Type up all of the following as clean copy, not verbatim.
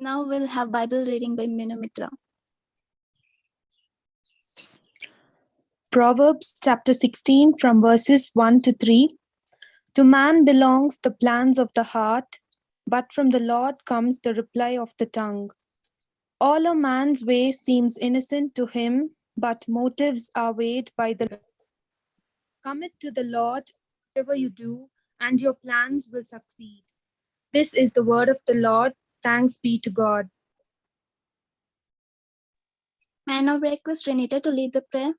Now we'll have Bible reading by Minamitra. Proverbs chapter 16 from verses 1 to 3. To man belongs the plans of the heart, but from the Lord comes the reply of the tongue. All a man's way seems innocent to him, but motives are weighed by the Lord. Commit to the Lord whatever you do, and your plans will succeed. This is the word of the Lord. Thanks be to God. May I now request Renita to lead the prayer?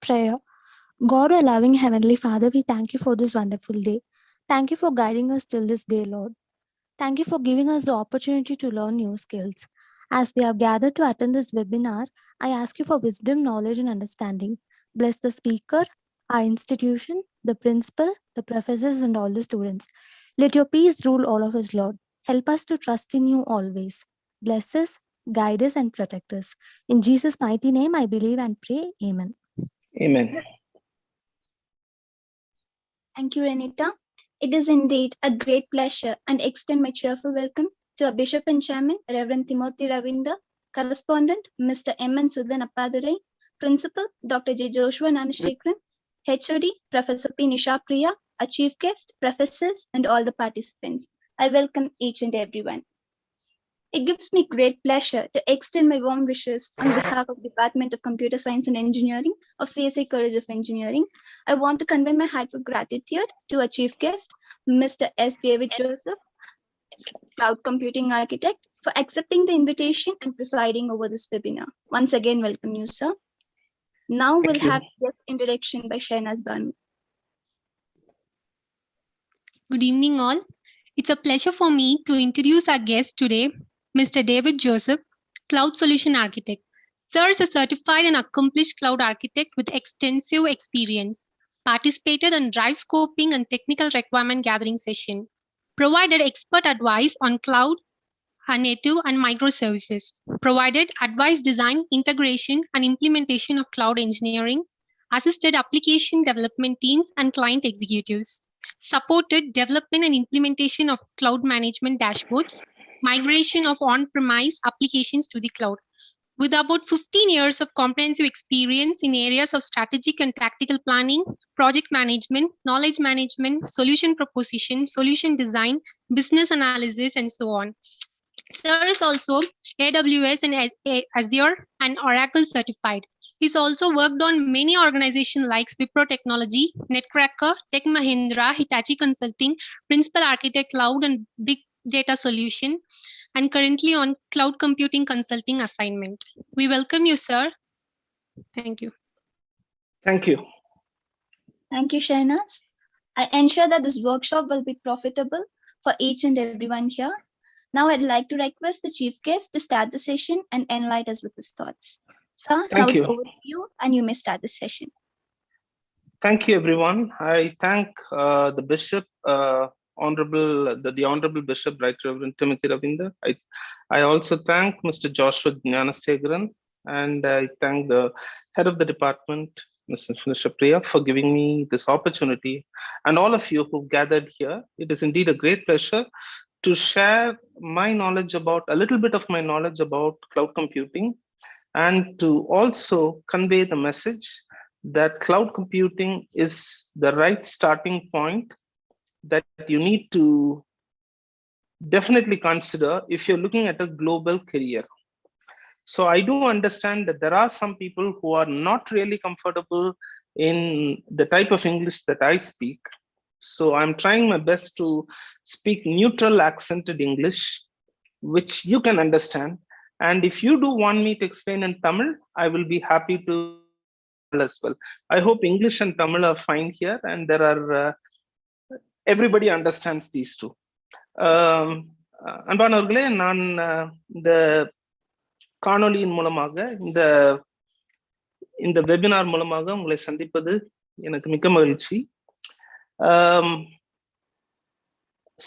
Prayer. God, our loving Heavenly Father, we thank you for this wonderful day. Thank you for guiding us till this day, Lord. Thank you for giving us the opportunity to learn new skills. As we have gathered to attend this webinar, I ask you for wisdom, knowledge, and understanding. Bless the speaker, our institution, the principal, the professors, and all the students. Let your peace rule all of us, Lord. Help us to trust in you always. Bless us, guide us, and protect us. In Jesus' mighty name, I believe and pray. Amen. Amen. Thank you, Renita. It is indeed a great pleasure and extend my cheerful welcome to our Bishop and Chairman, Reverend Timothy Ravinder, Correspondent, Mr. M.N. Sudan Appadurai, Principal, Dr. J. Joshua Nanashekran, HOD, Professor P. Nisha Priya, our Chief Guest, Professors, and all the participants. I welcome each and everyone. It gives me great pleasure to extend my warm wishes on behalf of Department of Computer Science and Engineering of CSI College of Engineering. I want to convey my heartfelt gratitude to our chief guest, Mr. S. David Joseph, Cloud Computing Architect, for accepting the invitation and presiding over this webinar. Once again, welcome you, sir. Now we'll have guest introduction by Shahnaz Banu. Good evening, all. It's a pleasure for me to introduce our guest today, Mr. David Joseph, Cloud Solution Architect. Sir is a certified and accomplished cloud architect with extensive experience. Participated in drive scoping and technical requirement gathering session. Provided expert advice on cloud, native and microservices. Provided advice design, integration and implementation of cloud engineering. Assisted application development teams and client executives. Supported development and implementation of cloud management dashboards, migration of on-premise applications to the cloud. With about 15 years of comprehensive experience in areas of strategic and tactical planning, project management, knowledge management, solution proposition, solution design, business analysis, and so on. Sir is also AWS and Azure and Oracle certified. He's also worked on many organizations like Wipro Technology, Netcracker, Tech Mahindra, Hitachi Consulting, Principal Architect Cloud and Big Data Solution, and currently on Cloud Computing Consulting assignment. We welcome you, sir. Thank you. Thank you. Thank you, Shahnaz. I ensure that this workshop will be profitable for each and everyone here. Now I'd like to request the chief guest to start the session and enlighten us with his thoughts. Sir, now it's over to you and you may start the session. Thank you, everyone. I thank the Bishop, the Honorable Bishop, Right Reverend Timothy Ravinder. I also thank Mr. Joshua Gnanasegaran, and I thank the head of the department, Mr. Nisha Priya, for giving me this opportunity, and all of you who gathered here. It is indeed a great pleasure to share my knowledge about, a little bit of my knowledge about cloud computing, and to also convey the message that cloud computing is the right starting point that you need to definitely consider if you're looking at a global career. So I do understand that there are some people who are not really comfortable in the type of English that I speak. So I'm trying my best to speak neutral accented English, which you can understand. And if you do want me to explain in Tamil, I will be happy to as well. I hope English and Tamil are fine here, and there are everybody understands these two. அன்பானவர்களே, நான் இந்த காணொளியின் மூலமாக இந்த webinar மூலமாக உங்களை சந்திப்பது எனக்கு மிக்க மகிழ்ச்சி.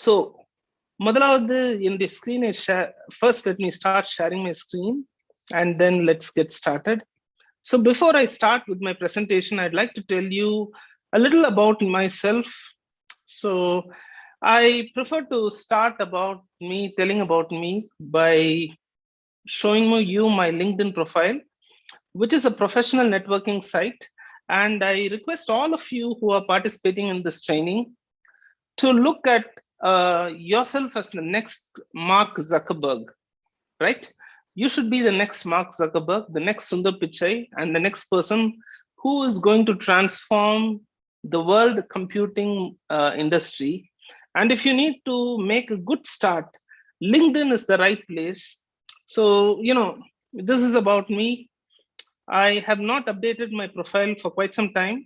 So முதலாவது என்னுடைய ஸ்கிரீனை first let me start sharing my screen and then let's get started. So before I start with my presentation, I'd like to tell you a little about myself. So I prefer to start telling about me by showing you my LinkedIn profile, which is a professional networking site. And I request all of you who are participating in this training to look at yourself as the next Mark Zuckerberg, right? You should be the next Mark Zuckerberg, the next Sundar Pichai, and the next person who is going to transform the world computing industry. And if you need to make a good start, LinkedIn is the right place. So, this is about me. I have not updated my profile for quite some time.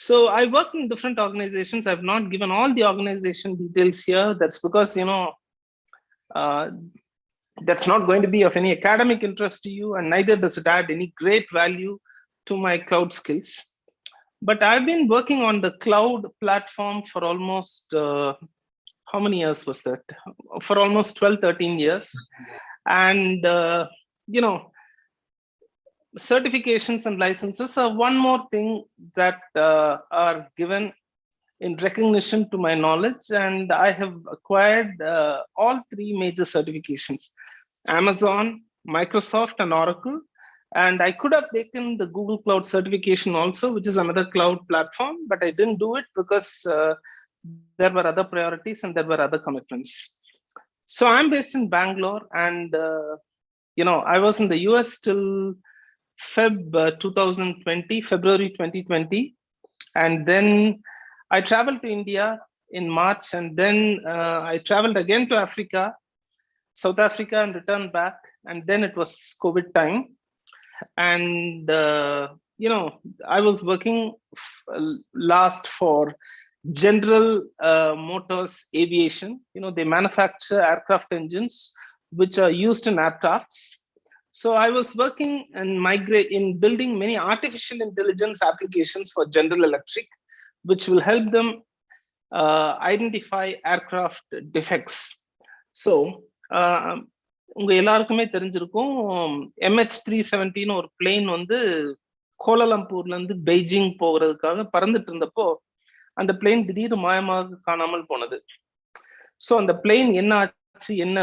So I work in different organizations. I've not given all the organization details here. That's because, that's not going to be of any academic interest to you, and neither does it add any great value to my cloud skills. But I've been working on the cloud platform for almost, how many years was that? For almost 12, 13 years. And, certifications and licenses are one more thing that are given in recognition to my knowledge. And I have acquired all three major certifications: Amazon, Microsoft, and Oracle. And I could have taken the Google Cloud certification also, which is another cloud platform, but I didn't do it because there were other priorities and there were other commitments. So I'm based in Bangalore, and I was in the US till February 2020, and then I traveled to India in March, and then I traveled again to South Africa, and returned back. And then it was COVID time, and I was working last for General Motors Aviation. They manufacture aircraft engines which are used in aircrafts. So I was working in building many artificial intelligence applications for General Electric, which will help them identify aircraft defects. So உங்க எல்லாருக்குமே தெரிஞ்சிருக்கும், MH370 ஒரு plane வந்து கோலாலம்பூர்ல இருந்து Beijing போகிறதுக்காக பறந்துட்டு இருந்தப்போ அந்த பிளேன் திடீர்னு மாயமாக காணாமல் போனது. ஸோ அந்த பிளேன் என்ன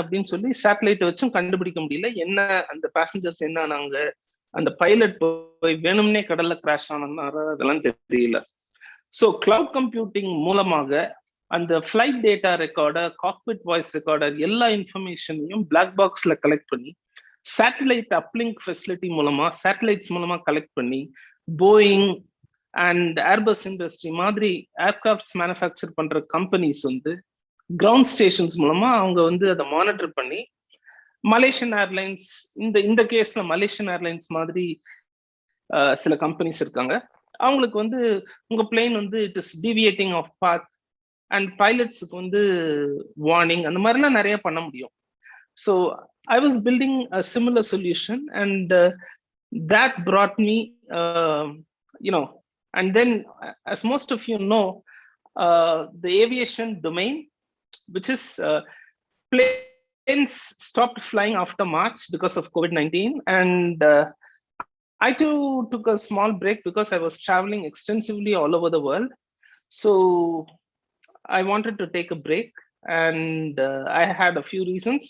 அப்படின்னு சொல்லி சேட்டலைட்டை வச்சும் கண்டுபிடிக்க முடியல. என்ன அந்த பேசஞ்சர்ஸ் என்ன ஆனாங்க, அந்த பைலட் போய் வேணும்னே கடல்ல கிராஷ் ஆனாரு, அதெல்லாம் தெரியல. ஸோ கிளவுட் கம்ப்யூட்டிங் மூலமாக அந்த flight data recorder, cockpit voice recorder, எல்லா இன்ஃபர்மேஷனையும் பிளாக் பாக்ஸ்ல கலெக்ட் பண்ணி சேட்டலைட் அப்லிங்க் ஃபெசிலிட்டி மூலமா சேட்டலைட்ஸ் மூலமா கலெக்ட் பண்ணி போயிங் அண்ட் ஏர்பஸ் இண்டஸ்ட்ரி மாதிரி ஏர்கிராஃப்ட்ஸ் மேனுஃபேக்சர் பண்ற கம்பெனிஸ் வந்து கிரவுண்ட் ஸ்டேஷன்ஸ் மூலமா அவங்க வந்து அதை மானிட்டர் பண்ணி மலேசியன் ஏர்லைன்ஸ், இந்த கேஸ்ல மலேசியன் ஏர்லைன்ஸ் மாதிரி சில கம்பெனிஸ் இருக்காங்க, அவங்களுக்கு வந்து உங்க பிளேன் வந்து it is deviating off path and பைலட்ஸுக்கு வந்து வார்னிங், அந்த மாதிரிலாம் நிறைய பண்ண முடியும். So I was building a similar solution, and that brought me and then, as most of you know, the aviation domain, which is planes stopped flying after March because of COVID-19, and I too took a small break because I was traveling extensively all over the world. So I wanted to take a break, and I had a few reasons.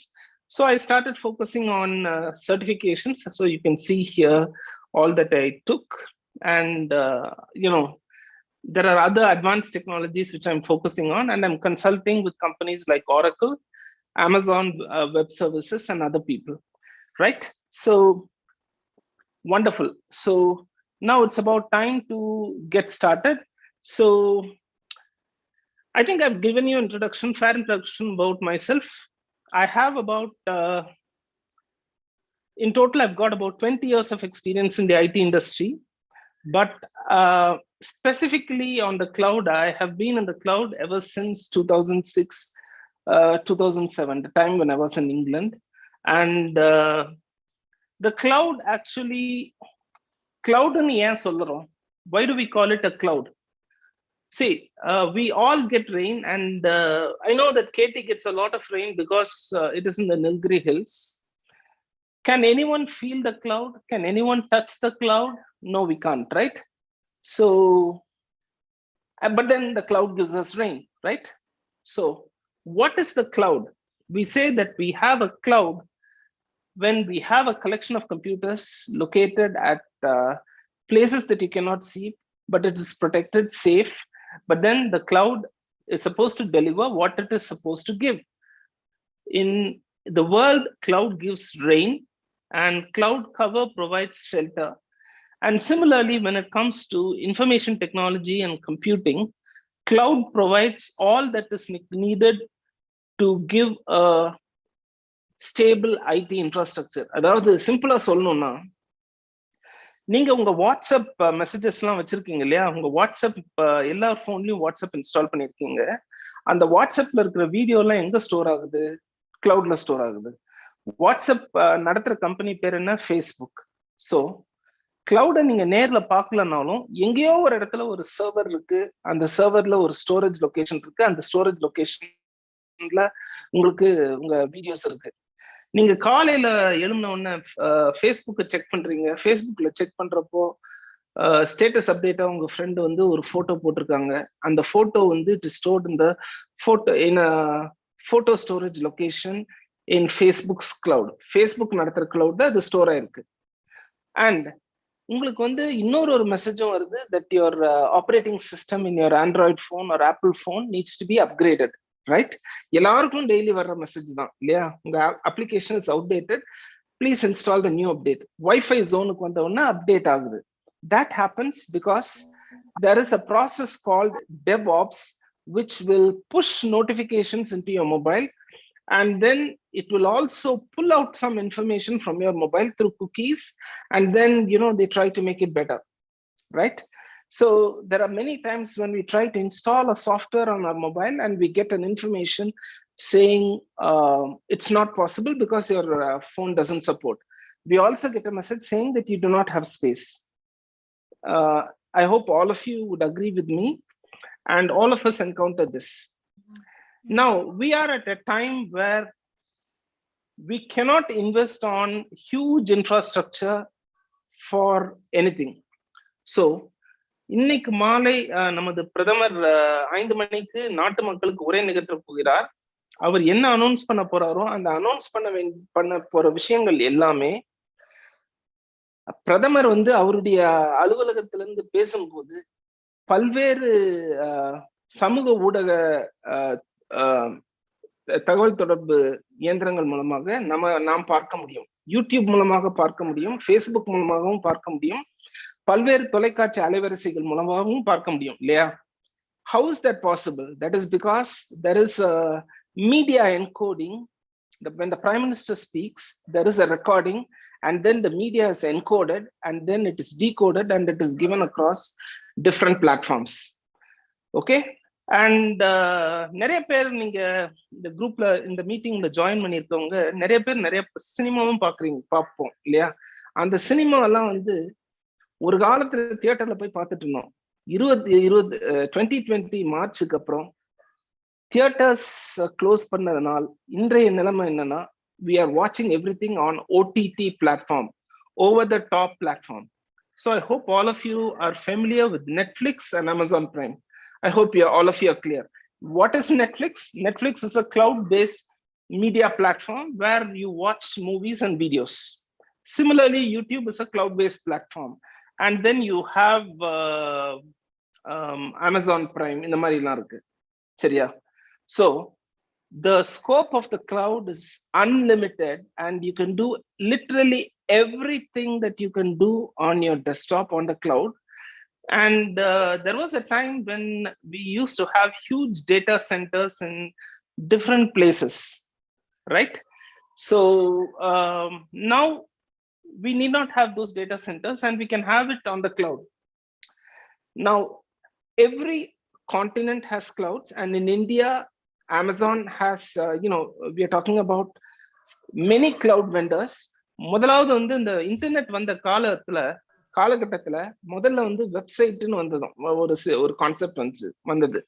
So I started focusing on certifications. So you can see here all that I took, and there are other advanced technologies which I'm focusing on, and I'm consulting with companies like Oracle, Amazon Web Services, and other people, right? So wonderful. So now it's about time to get started. So I think I've given you fair introduction about myself. I have about, in total, I've got about 20 years of experience in the IT industry. But specifically on the cloud, I have been in the cloud ever since 2006, 2007, the time when I was in England. And the cloud actually, cloud and why do we call it a cloud? See, we all get rain, and I know that Katie gets a lot of rain because it is in the Nilgiri Hills. Can anyone feel the cloud? Can anyone touch the cloud? No, we can't, right? So, but then the cloud gives us rain, right? So, what is the cloud? We say that we have a cloud when we have a collection of computers located at places that you cannot see, but it is protected, safe. But then the cloud is supposed to deliver what it is supposed to give. In the world, cloud gives rain, and cloud cover provides shelter. And similarly, when it comes to information technology and computing, cloud provides all that is needed to give a stable IT infrastructure. அதாவது சிம்பிளா சொல்லணும்னா, நீங்க உங்க WhatsApp messages எல்லாம் வச்சிருக்கீங்க இல்லையா? உங்க WhatsApp எல்லா போன்லயும் வாட்ஸ்அப் இன்ஸ்டால் பண்ணிருக்கீங்க. அந்த வாட்ஸ்அப்ல இருக்கிற வீடியோ எல்லாம் எங்க ஸ்டோர் ஆகுது? கிளவுட்ல ஸ்டோர் ஆகுது. வாட்ஸ்அப் நடத்துற கம்பெனி பேர் என்ன? ஃபேஸ்புக். ஸோ கிளவுட நீங்க நேர்ல பார்க்கலனாலும் எங்கேயோ ஒரு இடத்துல ஒரு சர்வர் இருக்கு. அந்த சர்வர்ல ஒரு ஸ்டோரேஜ் லொகேஷன் இருக்கு. அந்த ஸ்டோரேஜ் லொகேஷன்ல உங்களுக்கு உங்க வீடியோஸ் இருக்கு. நீங்க காலையில எழுந்த உடனே ஃபேஸ்புக்கை செக் பண்றீங்க. ஃபேஸ்புக்ல செக் பண்றப்போ ஸ்டேட்டஸ் அப்டேட்டா உங்க ஃப்ரெண்ட் வந்து ஒரு போட்டோ போட்டிருக்காங்க. அந்த போட்டோ வந்து it is stored in the photo in photo storage location in Facebooks cloud. Facebook நடத்துற கிளவுட் அது ஸ்டோர் ஆயிருக்கு. அண்ட் உங்களுக்கு வந்து இன்னொரு மெசேஜும் வருது that your operating system in your Android phone or Apple phone needs to be upgraded, right? எல்லாருக்கும் daily வர்ற message தான் இல்லையா? உங்க application is outdated, please install the new update. Wifi ஜோனுக்கு வந்த உடனே அப்டேட் ஆகுது. That happens because there is a process called DevOps which will push notifications into your mobile, and then it will also pull out some information from your mobile through cookies, and then they try to make it better, right? So there are many times when we try to install a software on our mobile and we get an information saying it's not possible because your phone doesn't support. We also get a message saying that you do not have space. I hope all of you would agree with me, and all of us encounter this. Now, we are at a time where we cannot invest on huge infrastructure for anything. So, இன்னைக்கு மாலை நமது பிரதமர் 5 மணிக்கு நாட்டு மக்களுக்கு உரை நிகழ்த்த போகிறார். அவர் என்ன அனௌன்ஸ் பண்ண போறாரோ அந்த அனௌன்ஸ் பண்ண போற விஷயங்கள் எல்லாமே பிரதமர் வந்து அவருடைய அலுவலகத்திலிருந்து பேசும்போது பல்வேறு சமூக ஊடக தகவல் தொடர்பு இயந்திரங்கள் மூலமாக நாம் பார்க்க முடியும். யூடியூப் மூலமாக பார்க்க முடியும், ஃபேஸ்புக் மூலமாகவும் பார்க்க முடியும், பல்வேறு தொலைக்காட்சி அலைவரிசைகள் மூலமாகவும் பார்க்க முடியும் இல்லையா? How is that possible? That is because there is a media encoding. When the Prime Minister speaks, there is a recording, and then the media is encoded, and then it is decoded, and it is given across different platforms. Okay? And நிறைய பேர் நீங்க இந்த குரூப்ல இந்த மீட்டிங்ல join பண்ணிருக்கவங்க நிறைய பேர் நிறைய சினிமாவும் பார்ப்போம் இல்லையா? அந்த சினிமா எல்லாம் வந்து ஒரு காலத்துல தியேட்டர்ல போய் பார்த்துட்டு இருந்தோம். 2020 மார்ச்சுக்கு அப்புறம் தியேட்டர்ஸ் க்ளோஸ் பண்ணதுனால இன்றைய நிலைமை என்னன்னா, we are watching everything on OTT platform, over the top platform. So I hope all of you are familiar with Netflix and Amazon Prime. I hope all of you are clear. What is Netflix? Netflix is a cloud-based media platform where you watch movies and videos. Similarly, YouTube is a cloud-based platform. And then you have Amazon Prime in the Marina. So the scope of the cloud is unlimited, and you can do literally everything that you can do on your desktop on the cloud. And there was a time when we used to have huge data centers in different places, right? So now we need not have those data centers, and we can have it on the cloud. Now, every continent has clouds, and in India, Amazon has, we are talking about many cloud vendors. முதலாவது வந்து இந்த internet வந்த காலகட்டத்துல முதல்ல வந்து வெப்சைட்னு வந்ததும் ஒரு concept வந்தது.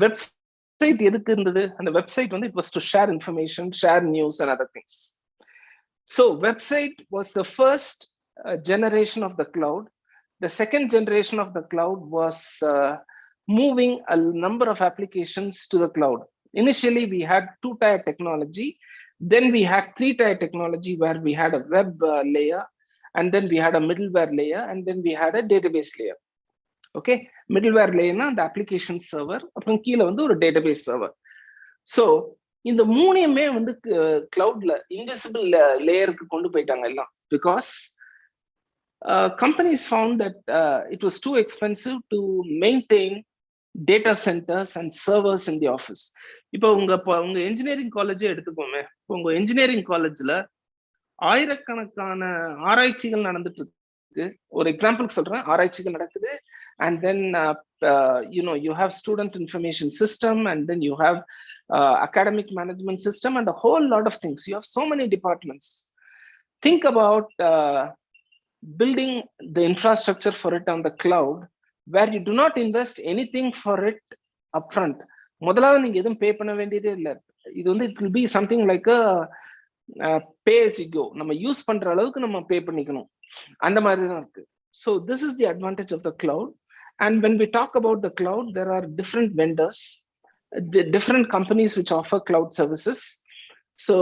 வெப்சைட் எதுக்கு இருந்தது? அந்த வெப்சைட் வந்து it was to share information, share news and other things. So website was the first generation of the cloud. The second generation of the cloud was moving a number of applications to the cloud. Initially, we had two-tier technology. Then we had three-tier technology where we had a web layer, and then we had a middleware layer, and then we had a database layer. Okay, middleware layer na the application server, appuram keela vandu oru database server. So இந்த மூணையுமே வந்து கிளவுட்ல invisible லேயருக்கு கொண்டு போயிட்டாங்க எல்லாம். Because companies found that it was too expensive to maintain data centers and servers in the office. இப்போ உங்க engineering காலேஜே எடுத்துக்கோமே. உங்க இன்ஜினியரிங் காலேஜ்ல ஆயிரக்கணக்கான ஆராய்ச்சிகள் நடந்துட்டு இருக்கு. ஒரு எக்ஸாம்பிள் சொல்றேன், ஆராய்ச்சிகள் நடக்குது. And then you have student information system, and then you have academic management system, and a whole lot of things. You have so many departments. Think about building the infrastructure for it on the cloud, where you do not invest anything for it upfront. முதலாவது நீங்க எதுவும் பே பண்ண வேண்டியதே இல்லை. இது வந்து it will be something like a pay as you go. நம்ம use பண்ற அளவுக்கு நம்ம பே பண்ணிக்கணும், அந்த மாதிரி தான் இருக்கு. So this is the advantage of the cloud. And when we talk about the cloud, there are different vendors, the different companies which offer cloud services. So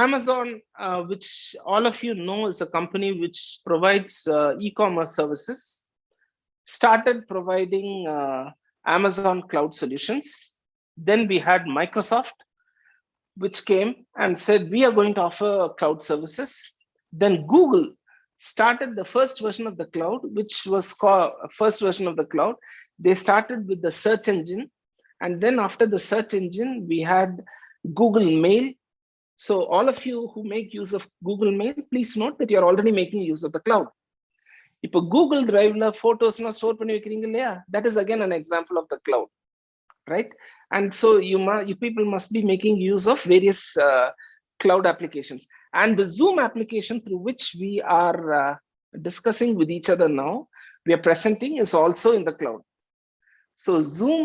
Amazon, which all of you know is a company which provides e-commerce services, started providing Amazon cloud solutions. Then we had Microsoft, which came and said, we are going to offer cloud services. Then Google started the first version of the cloud, which was called first version of the cloud. They started with the search engine. And then after the search engine, we had Google Mail. So all of you who make use of Google Mail, please note that you're already making use of the cloud. இப்போ Google Driveல photos-na store பண்ணி வைக்கிறீங்க இல்லையா? That is again an example of the cloud, right? And so you people must be making use of various cloud applications. And the Zoom application through which we are discussing with each other now, we are presenting, is also in the cloud. So Zoom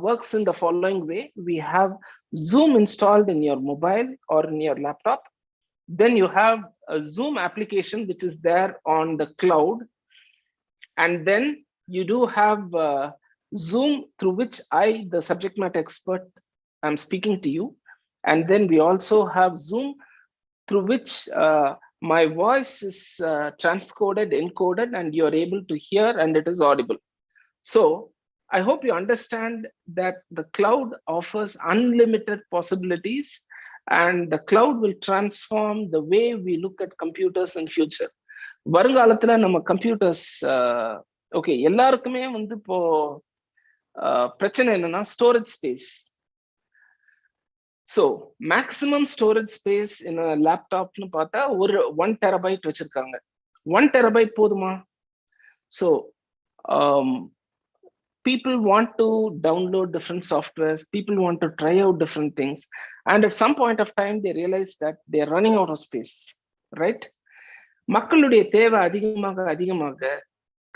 works in the following way. We have Zoom installed in your mobile or in your laptop. Then you have a Zoom application which is there on the cloud. And then you do have Zoom through which I, the subject matter expert, am speaking to you. And then we also have Zoom through which my voice is transcoded, encoded, and you're able to hear, and it is audible. So I hope you understand that the cloud offers unlimited possibilities, and the cloud will transform the way we look at computers in future. வருங்காலத்துல நம்ம computers okay எல்லாருக்குமே வந்து இப்போ பிரச்சனை என்னன்னா storage space. So maximum storage space in லேப்டாப்னு பார்த்தா ஒரு 1 TB வச்சிருக்காங்க. 1 TB போதுமா? So people want to download different softwares, people want to try out different things, and at some point of time they realize that they are running out of space, right? மக்களுடைய தேவை அதிகமாக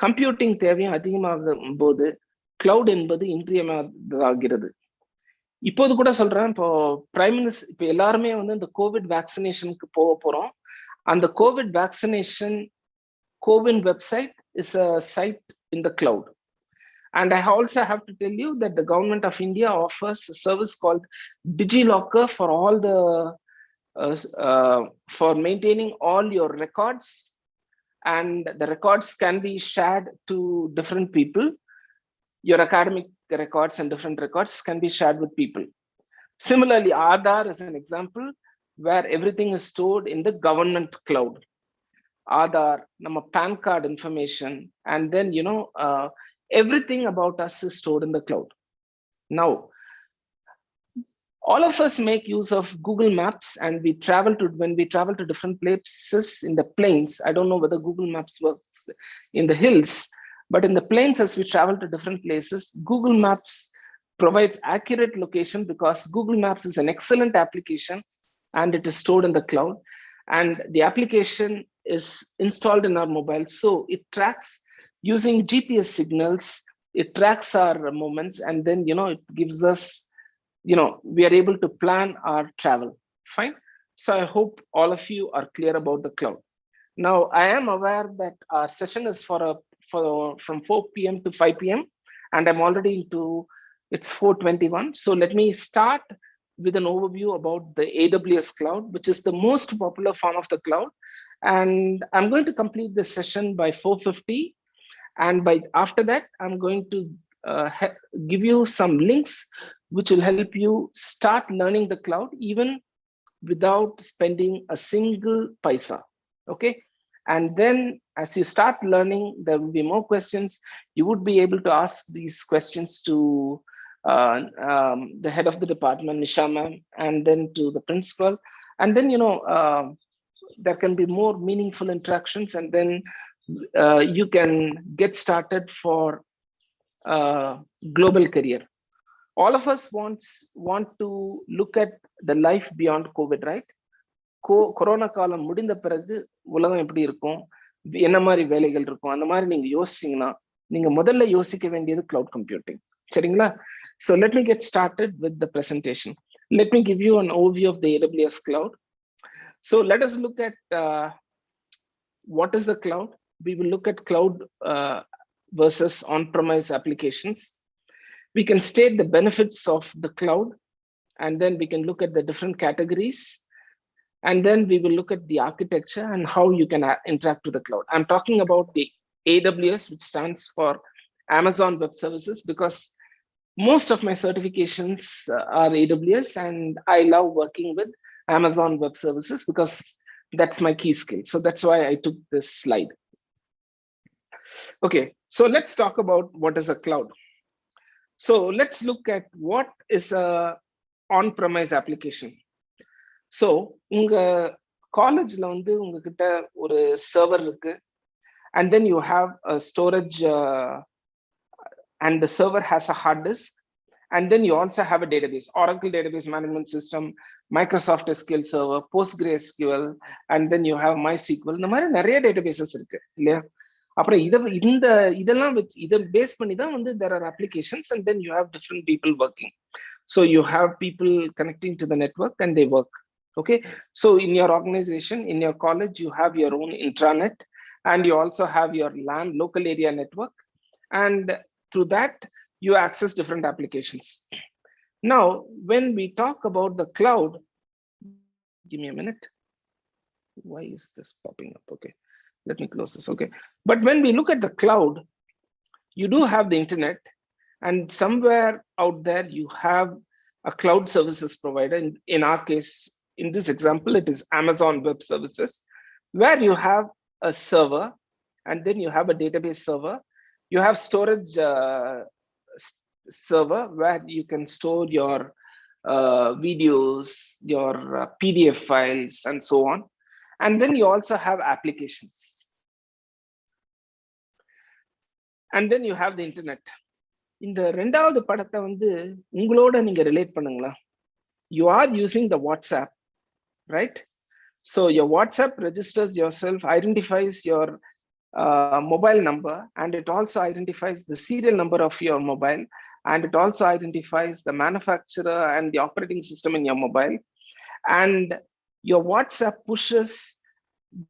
computing தேவையும் அதிகமாகும் போது cloud என்பது இன்றியமையாததாகிறது. இப்போது கூட சொல்றேன், இப்போ பிரைம் மினிஸ்டர் இப்போ எல்லாருமே வந்து இந்த கோவிட் வேக்சினேஷனுக்கு போறோம். அந்த Covid vaccination CoWIN website is a site in the cloud. And I also have to tell you that the government of India offers a service called DigiLocker for all the for maintaining all your records, and the records can be shared to different people. Your academic records and different records can be shared with people. Similarly, Aadhaar is an example where everything is stored in the government cloud. Aadhaar, nama PAN card information, and then everything about us is stored in the cloud. Now, all of us make use of Google Maps, and when we travel to different places in the plains. I don't know whether Google Maps works in the hills, but in the plains, as we travel to different places, Google Maps provides accurate location because Google Maps is an excellent application and it is stored in the cloud. And the application is installed in our mobile. So it tracks using GPS signals, it tracks our movements, and then it gives us we are able to plan our travel. Fine. So I hope all of you are clear about the cloud. Now, I am aware that our session is from 4 p.m. to 5 p.m. and I'm already into, it's 4:21. So let me start with an overview about the AWS cloud, which is the most popular form of the cloud. And I'm going to complete this session by 4:50. And after that, I'm going to give you some links which will help you start learning the cloud even without spending a single paisa. Okay. And then as you start learning, there will be more questions. You would be able to ask these questions to the head of the department, Nisha ma'am, and then to the principal. And then, there can be more meaningful interactions, and then you can get started for global career. All of us want to look at the life beyond COVID, right? Corona காலம் முடிந்த பிறகு உலகம் எப்படி இருக்கும், என்ன மாதிரி வேலைகள் இருக்கும், அந்த மாதிரி நீங்க யோசிச்சீங்கன்னா நீங்க முதல்ல யோசிக்க வேண்டியது கிளவுட் கம்ப்யூட்டிங். சரிங்களா? So let me get started with the presentation. Let me give you an overview of the AWS cloud. So let us look at what is the cloud. We will look at cloud versus on-premise applications. We can state the benefits of the cloud, and then we can look at the different categories. And then we will look at the architecture and how you can interact with the cloud. I'm talking about the AWS, which stands for Amazon Web Services, because most of my certifications are AWS, and I love working with Amazon Web Services because that's my key skill. So that's why I took this slide. Okay, so let's talk about what is a cloud. So let's look at what is a on-premise application. So உங்க காலேஜ்ல உங்ககிட்ட ஒரு server இருக்கு, and then you have a storage and the server has a hard disk, and then you also have a database, Oracle database management system, Microsoft SQL Server, PostgreSQL, and then you have MySQL. இந்த மாதிரி நிறைய databases இருக்கு இல்லையா? அப்புறம் இதெல்லாம் வச்சு இதை base பண்ணி தான் there are applications, and then you have different people working. So you have people connecting to the network and they work. Okay, so in your organization, in your college, you have your own intranet, and you also have your LAN, local area network, and through that you access different applications. Now, when we talk about the cloud, give me a minute. Why is this popping up? Okay, let me close this. Okay, but when we look at the cloud, you do have the internet, and somewhere out there you have a cloud services provider. In our case, in this example, it is Amazon Web Services, where you have a server, and then you have a database server. You have storage server where you can store your videos, your PDF files, and so on. And then you also have applications. And then you have the internet. இந்த ரெண்டாவது படத்தை உங்களோட நீங்க relate பண்ணுங்களா? You are using the WhatsApp, right? So your WhatsApp registers yourself, identifies your mobile number, and it also identifies the serial number of your mobile, and it also identifies the manufacturer and the operating system in your mobile. And your WhatsApp pushes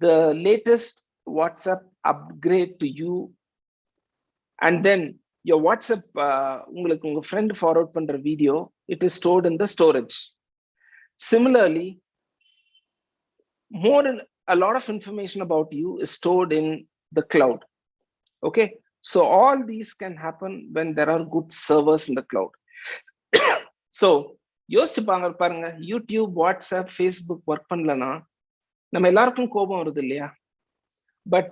the latest WhatsApp upgrade to you, and then your WhatsApp உங்களுக்கு உங்க friend forward பண்ற video, it is stored in the storage. Similarly, a lot of information about you is stored in the cloud. Okay, so all these can happen when there are good servers in the cloud. So யோசிச்சு பாருங்க, YouTube, WhatsApp, Facebook work பண்ணலன்னா நம்ம எல்லாருக்கும் கோபம் வருது இல்லையா? But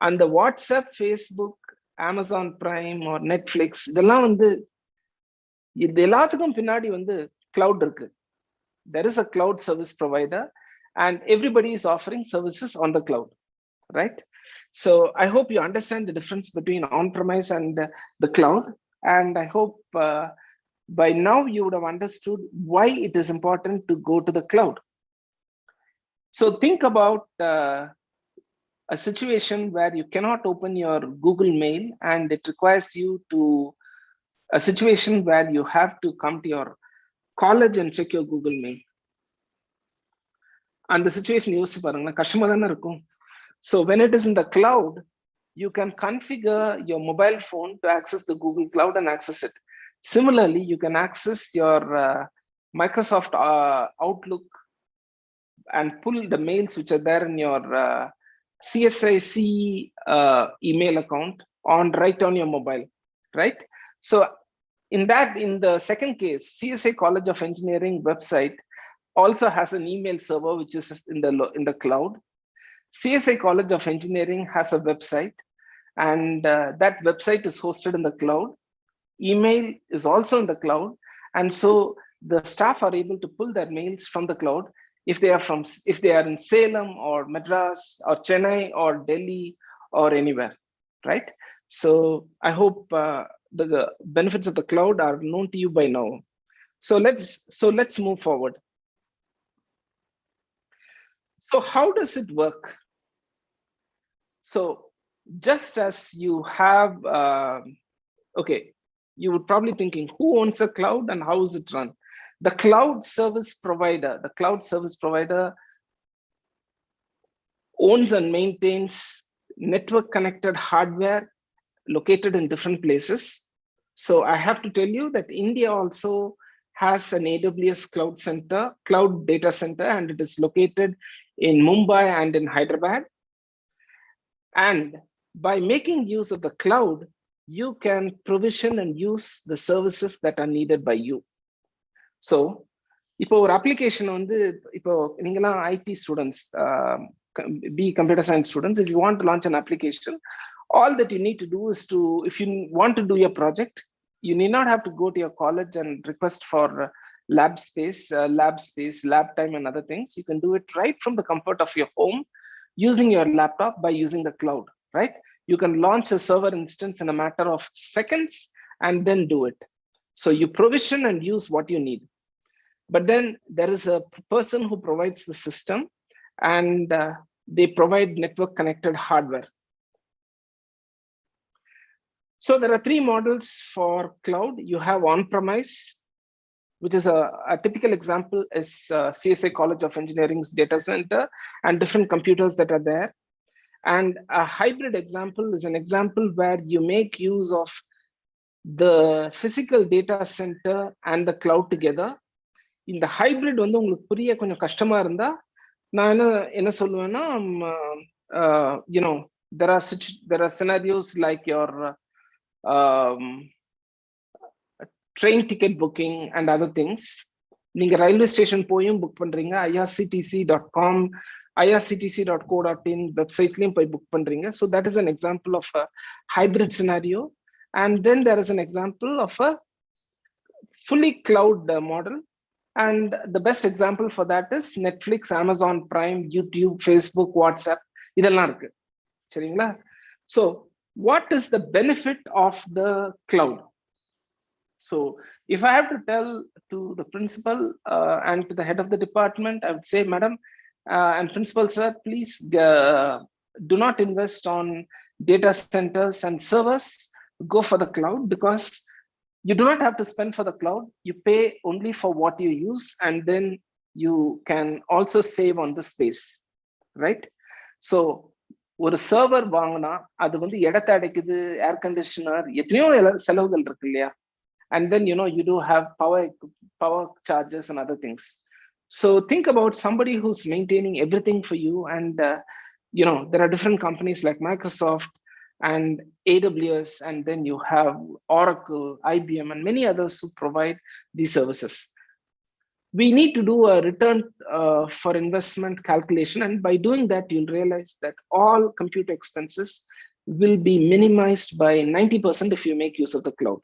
அந்த WhatsApp, Facebook, Amazon prime or Netflix இதெல்லாம் வந்து இது எல்லாத்துக்கும் பின்னாடி வந்து கிளவுட் இருக்கு. There is a cloud service provider and everybody is offering services on the cloud, right? So I hope you understand the difference between on-premise and the cloud, and I hope by now you would have understood why it is important to go to the cloud. So think about a situation where you cannot open your Google Mail and it requires you to a situation where you have to come to your college and check your Google Mail. And the situation யோசிச்சு பாருங்க, கஷ்டமா தானே இருக்கும். So when it is in the cloud, you can configure your mobile phone to access the Google Cloud and access it. Similarly, you can access your Microsoft Outlook and pull the mails which are there in your CSICE email account right on your mobile, right? So in the second case, CSI College of Engineering website also has an email server which is in the cloud. CSI College of Engineering has a website, and that website is hosted in the cloud. Email is also in the cloud, and so the staff are able to pull their mails from the cloud if they are in Salem or Madras or Chennai or Delhi or anywhere, right? So I hope the benefits of the cloud are known to you by now. So let's move forward. So how does it work? So just as you have, okay, you would probably thinking, who owns the cloud and how is it run? The cloud service provider owns and maintains network connected hardware located in different places. So I have to tell you that India also has an AWS cloud data center, and it is located in Mumbai and in Hyderabad. And by making use of the cloud, you can provision and use the services that are needed by you. So இப்போ ஒரு application வந்து, இப்போ நீங்களாம் ID students, be computer science students, if you want to launch an application, all that you need to do is to, if you want to do your project, you need not have to go to your college and request for lab space, lab time and other things. You can do it right from the comfort of your home using your laptop by using the cloud, right? You can launch a server instance in a matter of seconds and then do it. So you provision and use what you need. But then there is a person who provides the system, and they provide network connected hardware. So there are three models for cloud. You have on-premise, which is a typical example is CSI College of Engineering's data center and different computers that are there. And a hybrid example is an example where you make use of the physical data center and the cloud together. இந்த hybrid வந்து உங்களுக்கு புரிய கொஞ்சம் கஷ்டமா இருந்தா நான் என்ன சொல்லுவேன்னா, there are scenarios like your train ticket booking and other things. நீங்க ரயில்வே ஸ்டேஷன் போயும் புக் பண்றீங்க, irctc.com, irctc.co.in வெப்சைட்லயும் போய் புக் பண்றீங்க. So that is an example of a hybrid scenario. And then there is an example of a fully cloud model. And the best example for that is Netflix, Amazon Prime, YouTube, Facebook, WhatsApp. இதெல்லாம் இருக்கு, சரிங்களா? So what is the benefit of the cloud? So if I have to tell to the principal and to the head of the department, I would say, madam and principal sir, please do not invest on data centers and servers. Go for the cloud, because you do not have to spend for the cloud. You pay only for what you use, and then you can also save on the space, right? So ஒரு server வாங்கினா அது வந்து இடத்தை அடைக்குது, air conditioner, எத்தனையோ செலவுகள் இருக்கு இல்லையா? And then you do have power charges and other things. So think about somebody who's maintaining everything for you, and there are different companies like Microsoft and AWS, and then you have Oracle, IBM, and many others who provide these services. we need to do a return for investment calculation. And by doing that, you'll realize that all compute expenses will be minimized by 90% if you make use of the cloud.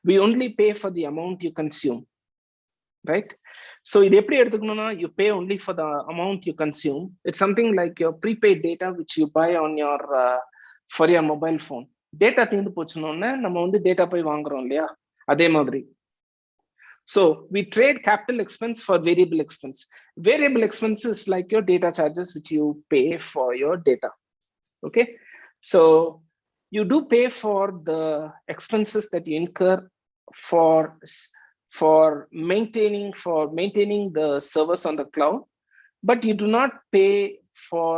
We only pay for the amount you consume, right? So you pay only for the amount you consume. It's something like your prepaid data, which you buy on your for your mobile phone. Data தீந்து போச்சுனோனே நம்ம வந்து data போய் வாங்குறோம் இல்லையா, அதே மாதிரி. So we trade capital expense for variable expense. Variable expense is like your data charges, which you pay for your data. Okay, so you do pay for the expenses that you incur for maintaining the servers on the cloud, but you do not pay for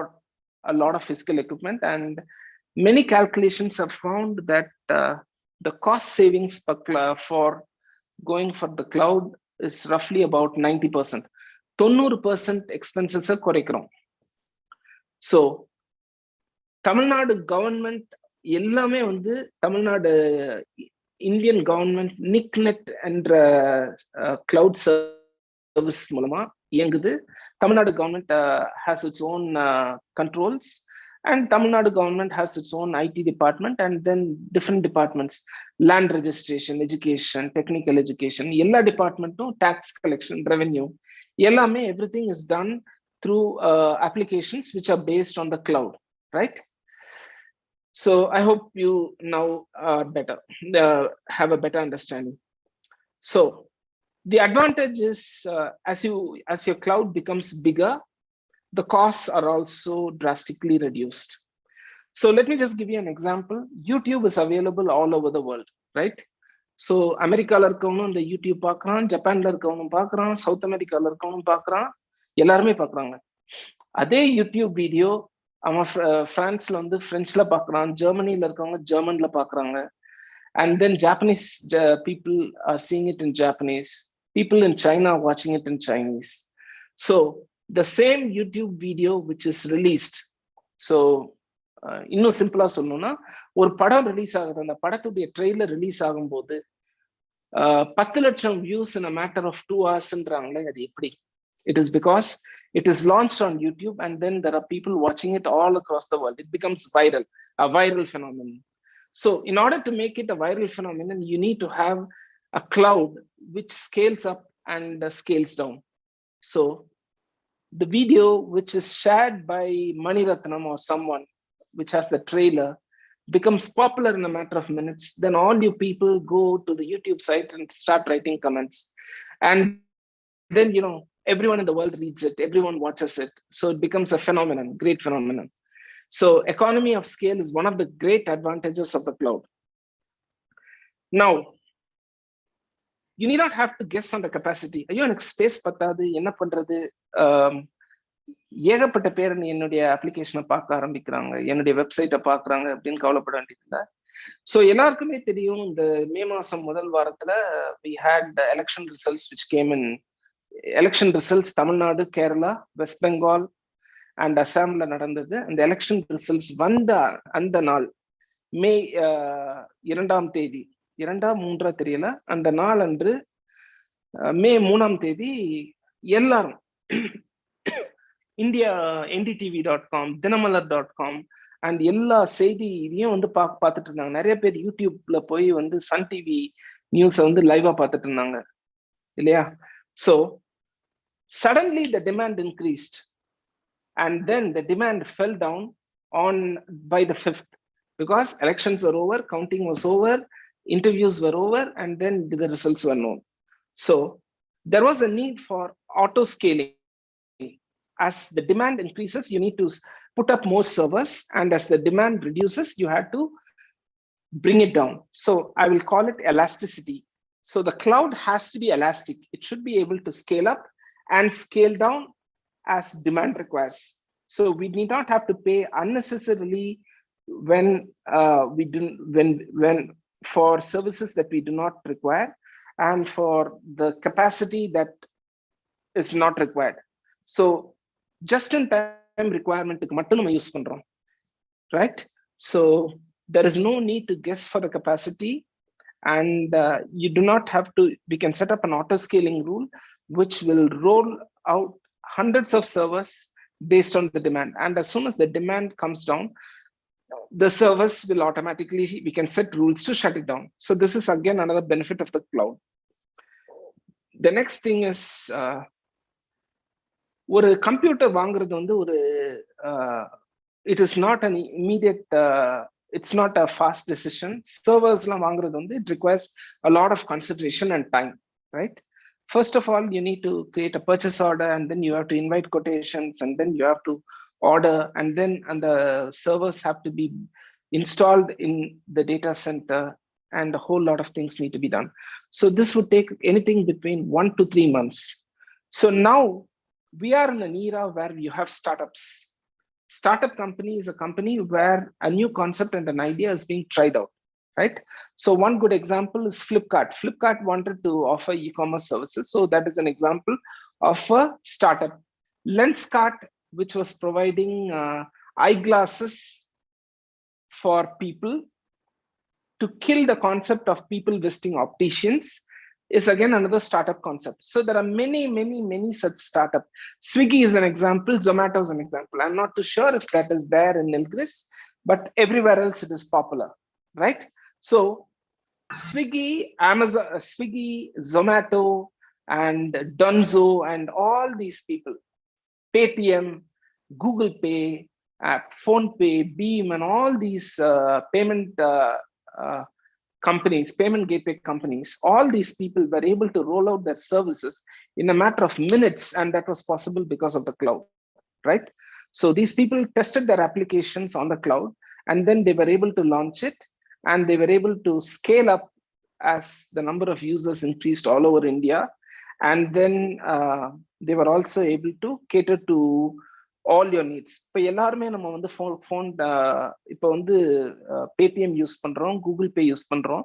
a lot of physical equipment. And many calculations have found that the cost savings for going for the cloud is roughly about 90%. 90% expenses are குறைக்கிறோம். So Tamil Nadu government எல்லாமே வந்து Tamil Nadu Indian government நிக்நெட் என்ற cloud service மூலமா இயங்குது. Tamil Nadu government has its own controls, and Tamil Nadu government has its own IT department, and then different departments, land registration, education, technical education, ella department, tax collection, revenue, ellame, everything is done through applications which are based on the cloud, right? So I hope you now better have a better understanding. So the advantage is as your cloud becomes bigger, the costs are also drastically reduced. So let me just give you an example. YouTube is available all over the world, right? So America la irukavum the YouTube paakran, Japan la irukavum paakran, South America la irukavum paakran, ellarume paakranga. Adhe YouTube video France la vandu French la paakran, Germany la irukavanga German la paakranga, and then Japanese people are seeing it in Japanese, people in China are watching it in Chinese. So the same YouTube video which is released, so இன்னும் சிம்பிளா சொல்லணும்னா ஒரு படம் release ஆகுது, அந்த படத்துடைய trailer release ஆகும்போது 10 லட்சம் views in a matter of 2 hours-ன்றாங்களே, அது எப்படி? It is because it is launched on YouTube, and then there are people watching it all across the world. It becomes viral, a viral phenomenon. So in order to make it a viral phenomenon, you need to have a cloud which scales up and scales down. So the video which is shared by Maniratnam or someone which has the trailer becomes popular in a matter of minutes. Then all you people go to the YouTube site and start writing comments. And then, everyone in the world reads it, everyone watches it. So it becomes a phenomenon, great phenomenon. So economy of scale is one of the great advantages of the cloud. Now, you need not have to guess on the capacity. ஐயோ எனக்கு space பத்தாது, என்ன பண்றது? ஏகப்பட்ட பேர் என்னுடைய அப்ளிகேஷனை பார்க்க ஆரம்பிக்கிறாங்க, என்னுடைய வெப்சைட்டை பார்க்குறாங்க அப்படின்னு கவலைப்பட வேண்டியதில்லை. ஸோ எல்லாருக்குமே தெரியும், இந்த மே மாசம் முதல் வாரத்துல we had election results which came in. Election results Tamil Nadu, Kerala, West Bengal and அசாம்ல நடந்தது. அந்த எலெக்ஷன் ரிசல்ட்ஸ் வந்த அந்த நாள் மே 2ஆம் தேதி, 2-3 தெரியல, அந்த நாள் அன்று மே 3ஆம் தேதி எல்லாரும் இந்தியா ndtv.com, தினமலர்.com அண்ட் எல்லா செய்தி இதையும் வந்து பார்த்துட்டு இருந்தாங்க. நிறைய பேர் யூடியூப்ல போய் வந்து சன் டிவி நியூஸை வந்து லைவா பார்த்துட்டு இருந்தாங்க இல்லையா? So suddenly the demand increased, and then the demand fell down by the 5th, because elections were over, counting was over, interviews were over, and then the results were known. So there was a need for auto scaling. As the demand increases, you need to put up more servers, and as the demand reduces, you had to bring it down. So I will call it elasticity. So the cloud has to be elastic. It should be able to scale up and scale down as demand requires. So we need not have to pay unnecessarily when for services that we do not require, and for the capacity that is not required. So just in time requirement mattum nama use pandrom, right? So there is no need to guess for the capacity, And you do not have to, we can set up an auto scaling rule, which will roll out hundreds of servers based on the demand. And as soon as the demand comes down, the servers will automatically, we can set rules to shut it down. So this is again another benefit of the cloud. The next thing is, ஒரு computer வாங்குறது வந்து ஒரு it is not an immediate, it's not a fast decision. Serversலாம் வாங்குறது வந்து it requires a lot of consideration and time, right? First of all, you need to create a purchase order, and then you have to invite quotations, and then you have to order, and then the servers have to be installed in the data center, and a whole lot of things need to be done. So this would take anything between 1 to 3 months. So now we are in an era where you have startups. Startup company is a company where a new concept and an idea is being tried out, right? So one good example is Flipkart. Flipkart wanted to offer e-commerce services. So that is an example of a startup. Lenskart, which was providing eyeglasses for people to kill the concept of people visiting opticians, is again another startup concept. So there are many such startups. Swiggy is an example, Zomato is an example. I'm not too sure if that is there in Nilgiris, but everywhere else it is popular, right? So Swiggy, Amazon, Swiggy, Zomato, and Dunzo, and all these people, Paytm, Google Pay, PhonePe, Beam, and all these payment companies, payment gateway companies, all these people were able to roll out their services in a matter of minutes, and that was possible because of the cloud, right? So these people tested their applications on the cloud, and then they were able to launch it, and they were able to scale up as the number of users increased all over India. And then they were also able to cater to all your needs. இப்போ எல்லாருமே நம்ம வந்து phone இப்போ வந்து Paytm use பண்றோம், Google Pay use பண்றோம்.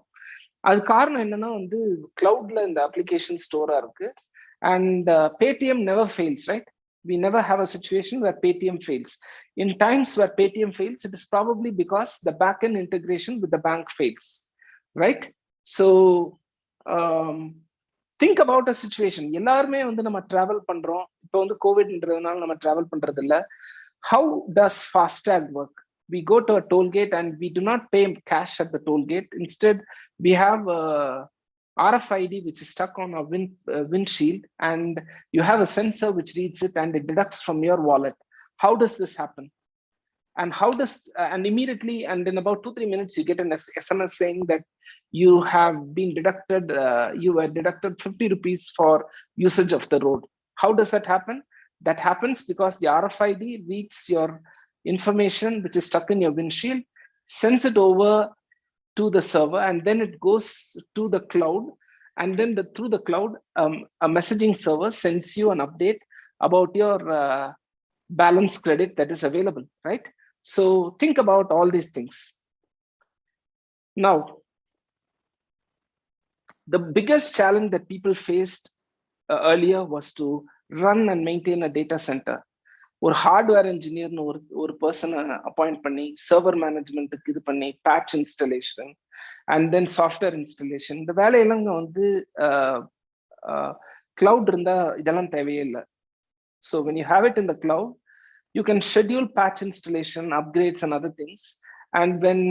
அது காரணம் என்னன்னா வந்து கிளவுட்ல இந்த அப்ளிகேஷன் ஸ்டோரா இருக்கு. And Paytm never fails, right? We never have a situation where Paytm fails. In times where Paytm fails, it is probably because the backend integration with the bank fails, right? So think about a situation. எல்லாருமே வந்து நம்ம travel பண்றோம். இப்போ வந்து கோவிட்ன்றதுனால நம்ம travel பண்றது இல்ல. How does FASTag work? We go to a toll gate and we do not pay cash at the toll gate. Instead, we have a RFID which is stuck on a windshield, and you have a sensor which reads it and it deducts from your wallet. How does this happen? And how does and immediately, and in about 2-3 minutes, you get an SMS saying that you have been deducted, you were deducted 50 rupees for usage of the road. How does that happen? That happens because the RFID reads your information which is stuck in your windshield, sends it over to the server, and then it goes to the cloud, and then through the cloud, a messaging server sends you an update about your balance credit that is available, right? So think about all these things. Now, the biggest challenge that people faced earlier was to run and maintain a data center. ஒரு hardware இன்ஜினியர்னு ஒரு பர்சனை appoint பண்ணி server மேனேஜ்மெண்ட்டுக்கு இது பண்ணி patch installation and then software installation, இந்த வேலையெல்லாம் வந்து கிளவுட் இருந்தா இதெல்லாம் தேவையே இல்லை. So when you have it in the cloud, you can schedule patch installation, upgrades, and other things. And when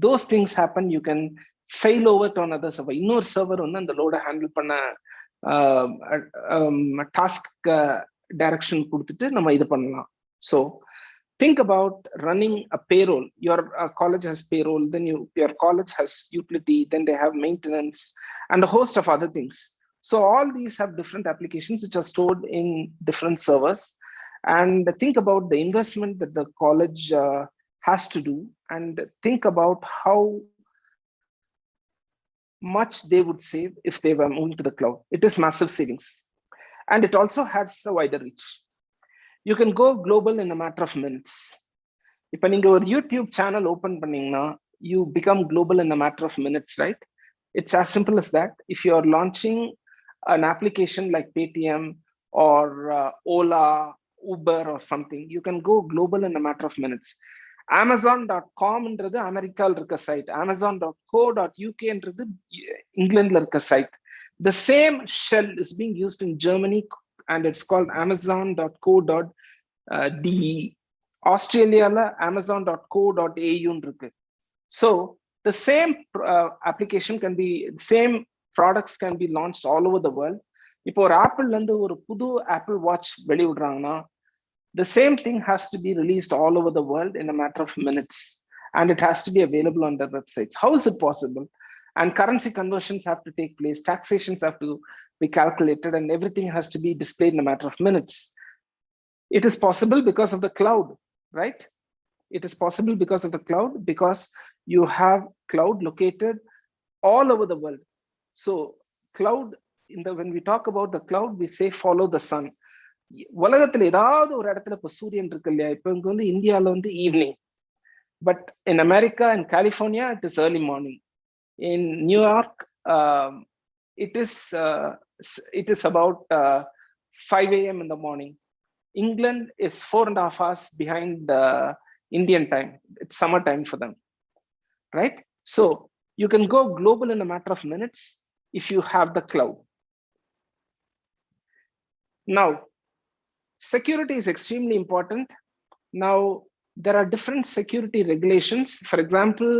those things happen, you can fail over to another server. இன்னொரு server வந்து அந்த லோட handle பண்ண task direction கொடுத்துட்டு நம்ம இது பண்ணலாம். So think about running a payroll. Your college has payroll, then your college has utility, then they have maintenance and a host of other things. So all these have different applications which are stored in different servers. And think about the investment that the college has to do, and think about how much they would save if they were moving to the cloud. It is massive savings, and it also has a wider reach. You can go global in a matter of minutes. If you have a YouTube channel open, you become global in a matter of minutes, right? It's as simple as that. If you are launching an application like Paytm or Ola, Uber or something, you can go global in a matter of minutes. Amazon.com-ன்றது அமெரிக்கால இருக்க side, Amazon.co.uk-ன்றது இங்கிலாந்துல இருக்க side. The same shell is being used in Germany and it's called Amazon.co.de. ஆஸ்திரேலியால Amazon.co.au இருக்கு. So the same application can be, same products can be launched all over the world. இப்போ ஒரு ஆப்பிள்ல இருந்து ஒரு புது ஆப்பிள் வாட்ச் வெளியிடுறாங்கன்னா, the same thing has to be released all over the world in a matter of minutes, and it has to be available on their websites. How is it possible? And currency conversions have to take place, taxations have to be calculated, and everything has to be displayed in a matter of minutes. It is possible because of the cloud, right? It is possible because of the cloud, because you have cloud located all over the world. So cloud, when we talk about the cloud, we say follow the sun. உலகத்துல ஏதாவது ஒரு இடத்துல இப்ப சூரியன் இருக்கு இல்லையா, இப்ப இங்க வந்து இந்தியால வந்து evening, but in America and California it is early morning. In New York it is about 5 a.m. in the morning. England is 4.5 hours behind Indian time. It's summer time for them, right? So you can go global in a matter of minutes if you have the cloud. Now, security is extremely important. Now, there are different security regulations. For example,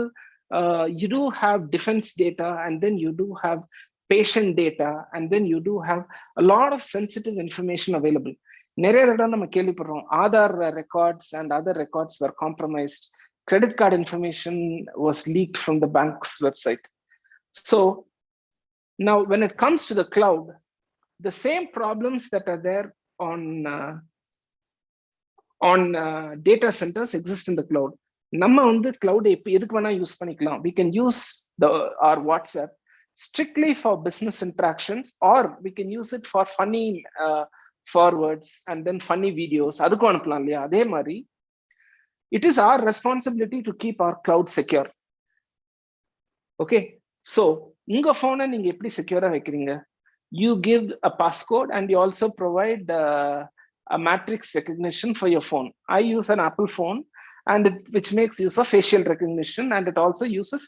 you do have defense data, and then you do have patient data, and then you do have a lot of sensitive information available. நிறைய தடவை நம்ம கேள்விப்படுறோம், Aadhaar records and other records were compromised. Credit card information was leaked from the bank's website. So now when it comes to the cloud, the same problems that are there on data centers exist in the cloud. நம்ம வந்து cloud எதுக்கு வேணா use பண்ணிக்கலாம். We can use our WhatsApp strictly for business interactions, or we can use it for funny forwards and then funny videos. அதுக்கும் அனுப்பலாம் இல்லையா? அதே மாதிரி it is our responsibility to keep our cloud secure. Okay, so உங்க போனை நீங்க எப்படி செக்யூரா வைக்கிறீங்க? You give a passcode and you also provide a matrix recognition for your phone. I use an Apple phone, and which makes use of facial recognition, and it also uses,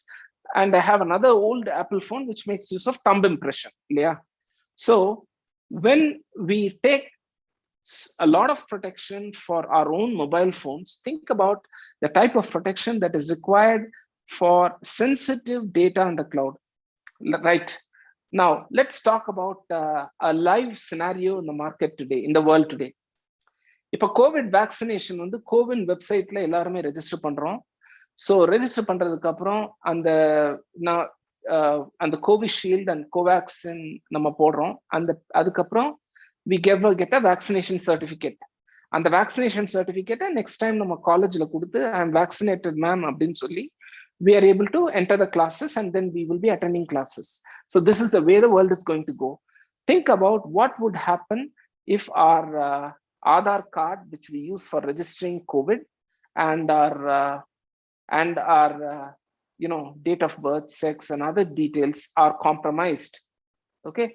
and I have another old Apple phone which makes use of thumb impression. Yeah. So when we take a lot of protection for our own mobile phones, think about the type of protection that is required for sensitive data in the cloud, right? Now, let's talk about a live scenario in the market today, in the world today. இப்போ Covid vaccination வந்து CoWIN வெப்சைட்ல எல்லாருமே register பண்றோம். So register பண்றதுக்கு அப்புறம் அந்த Covishield and Covaxin நம்ம போடுறோம். அதுக்கப்புறம் we get a vaccination certificate. அந்த வேக்சினேஷன் சர்டிஃபிகேட்டை நெக்ஸ்ட் டைம் நம்ம காலேஜ்ல கொடுத்து ஐ எம் வேக்சினேட்டட் மேம் அப்படின்னு சொல்லி we are able to enter the classes, and then we will be attending classes. So this is the way the world is going to go. Think about what would happen if our Aadhaar card, which we use for registering COVID, and our date of birth, sex, and other details are compromised. Okay,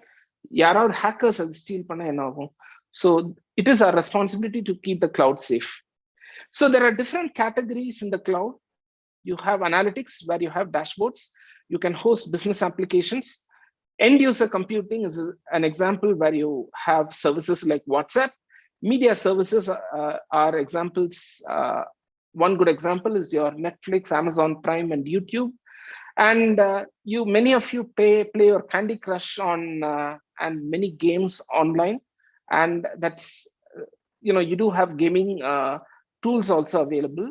யாராவது hackers அதை steal பண்ணா என்ன ஆகும்? So it is our responsibility to keep the cloud safe. So there are different categories in the cloud. You have analytics, where you have dashboards. You can host business applications. End user computing is an example where you have services like WhatsApp. Media services are examples. One good example is your Netflix, Amazon Prime, and YouTube. And many of you play your Candy Crush on and many games online. And that's, you do have gaming tools also available.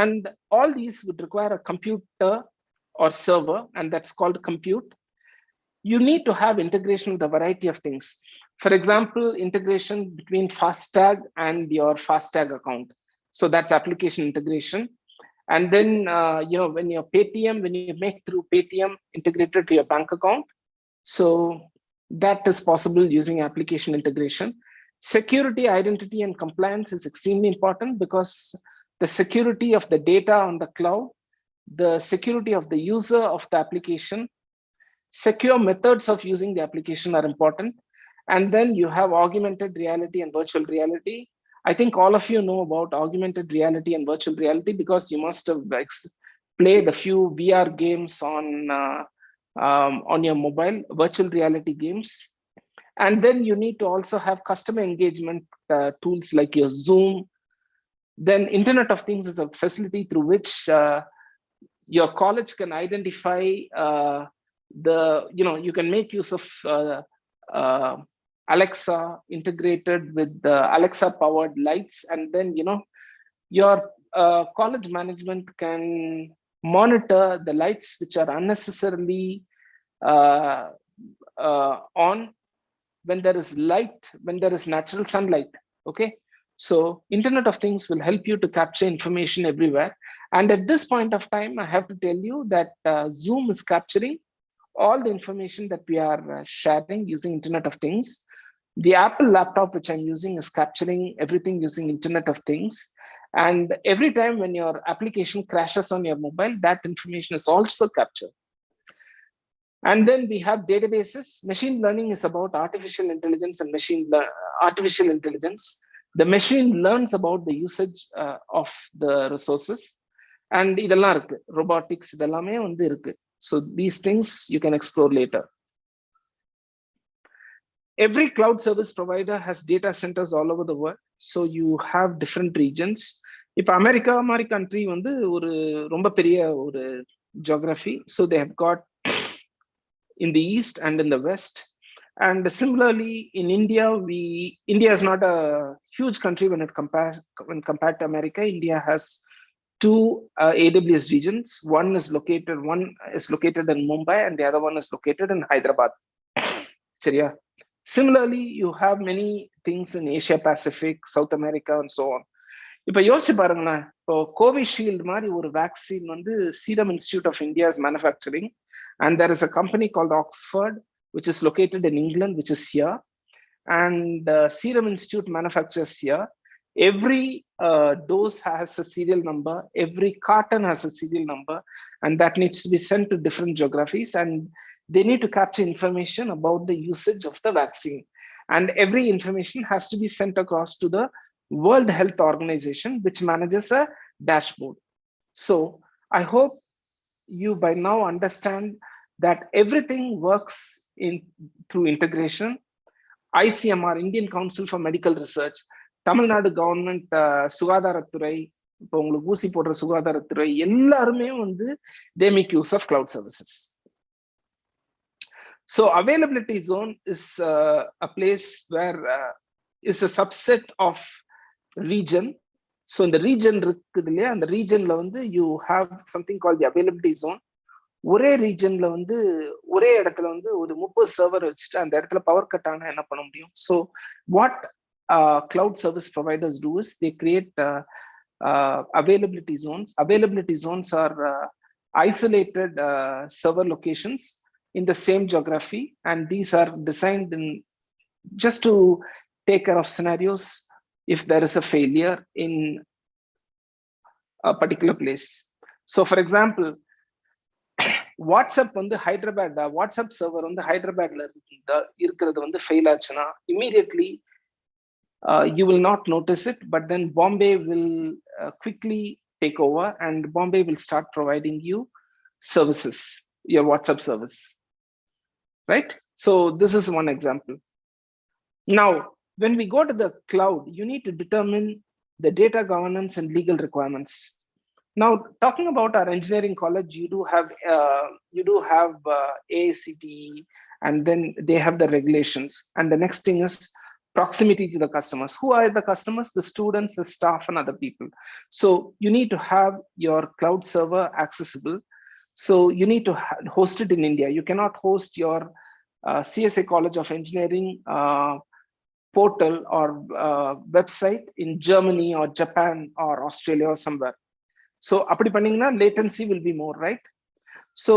And all these would require a computer or server, and that's called compute. You need to have integration with a variety of things. For example, integration between FASTag and your FASTag account. So that's application integration. And then, when you make through Paytm integrated to your bank account. So that is possible using application integration. Security, identity, and compliance is extremely important, because the security of the data on the cloud, the security of the user of the application, secure methods of using the application are important. And then you have augmented reality and virtual reality. I think all of you know about augmented reality and virtual reality because you must have played a few VR games on your mobile, virtual reality games. And then you need to also have customer engagement tools like your Zoom. Then Internet of Things is a facility through which your college can identify you can make use of Alexa integrated with the Alexa powered lights, and then your college management can monitor the lights which are unnecessarily on when there is light, when there is natural sunlight. Okay, so Internet of Things will help you to capture information everywhere. And at this point of time, I have to tell you that Zoom is capturing all the information that we are sharing using Internet of Things. The Apple laptop which I'm using is capturing everything using Internet of Things. And every time when your application crashes on your mobile, that information is also captured. And then we have databases. Machine learning is about artificial intelligence and artificial intelligence. The machine learns about the usage of the resources. And இதெல்லாம் இருக்கு, robotics இதெல்லாமே வந்து இருக்கு. So these things you can explore later. Every cloud service provider has data centers all over the world. So you have different regions. இப்போ America மாதிரி country வந்து ஒரு ரொம்ப பெரிய ஒரு geography. So they have got in the east and in the west. And similarly in India, India is not a huge country when compared to America. India has two AWS regions. One is located in Mumbai and the other one is located in Hyderabad. Similarly, you have many things in Asia Pacific, South America, and so on. இப்போ யோசிச்சு பாருங்களேன், இப்போ Covishield மாதிரி ஒரு vaccine வந்து Serum Institute of India is manufacturing, and there is a company called Oxford which is located in England, which is here, and Serum Institute manufactures here. Every dose has a serial number, every carton has a serial number, and that needs to be sent to different geographies, and they need to capture information about the usage of the vaccine, and every information has to be sent across to the World Health Organization, which manages a dashboard. So I hope you by now understand that everything works through integration. ICMR, Indian Council for Medical Research, Tamil Nadu government சுகாதாரத்துறை, இப்போ உங்களுக்கு ஊசி போடுற சுகாதாரத்துறை எல்லாருமே வந்து they make use of cloud services. So availability zone is a place where is a subset of region. So in the region இருக்குது இல்லையா, அந்த regionல வந்து you have something called the availability zone. ஒரே ரீஜன்ல வந்து ஒரே இடத்துல வந்து ஒரு 30 சர்வர் வச்சுட்டு அந்த இடத்துல பவர் கட் ஆனா என்ன பண்ண முடியும்? So what cloud service providers do is they create availability zones. Availability zones are isolated server locations in the same geography, and these are designed in just to take care of scenarios if there is a failure in a particular place. So for example, WhatsApp வந்து Hyderabad, WhatsApp server வந்து ஹைதராபாத்ல இருக்கிறது வந்து fail ஆச்சுன்னா immediately you will not notice it, but then Bombay will quickly take over and Bombay will start providing you services, your WhatsApp service, right? So this is one example. Now when we go to the cloud, you need to determine the data governance and legal requirements. Now, talking about our engineering college, you do have AICTE, and then they have the regulations. And the next thing is proximity to the customers. Who are the customers? The students, the staff, and other people. So you need to have your cloud server accessible. So you need to host it in India. You cannot host your CSI College of Engineering portal or website in Germany or Japan or Australia or somewhere. So அப்படி பண்ணீங்கன்னா latency will be more, right? So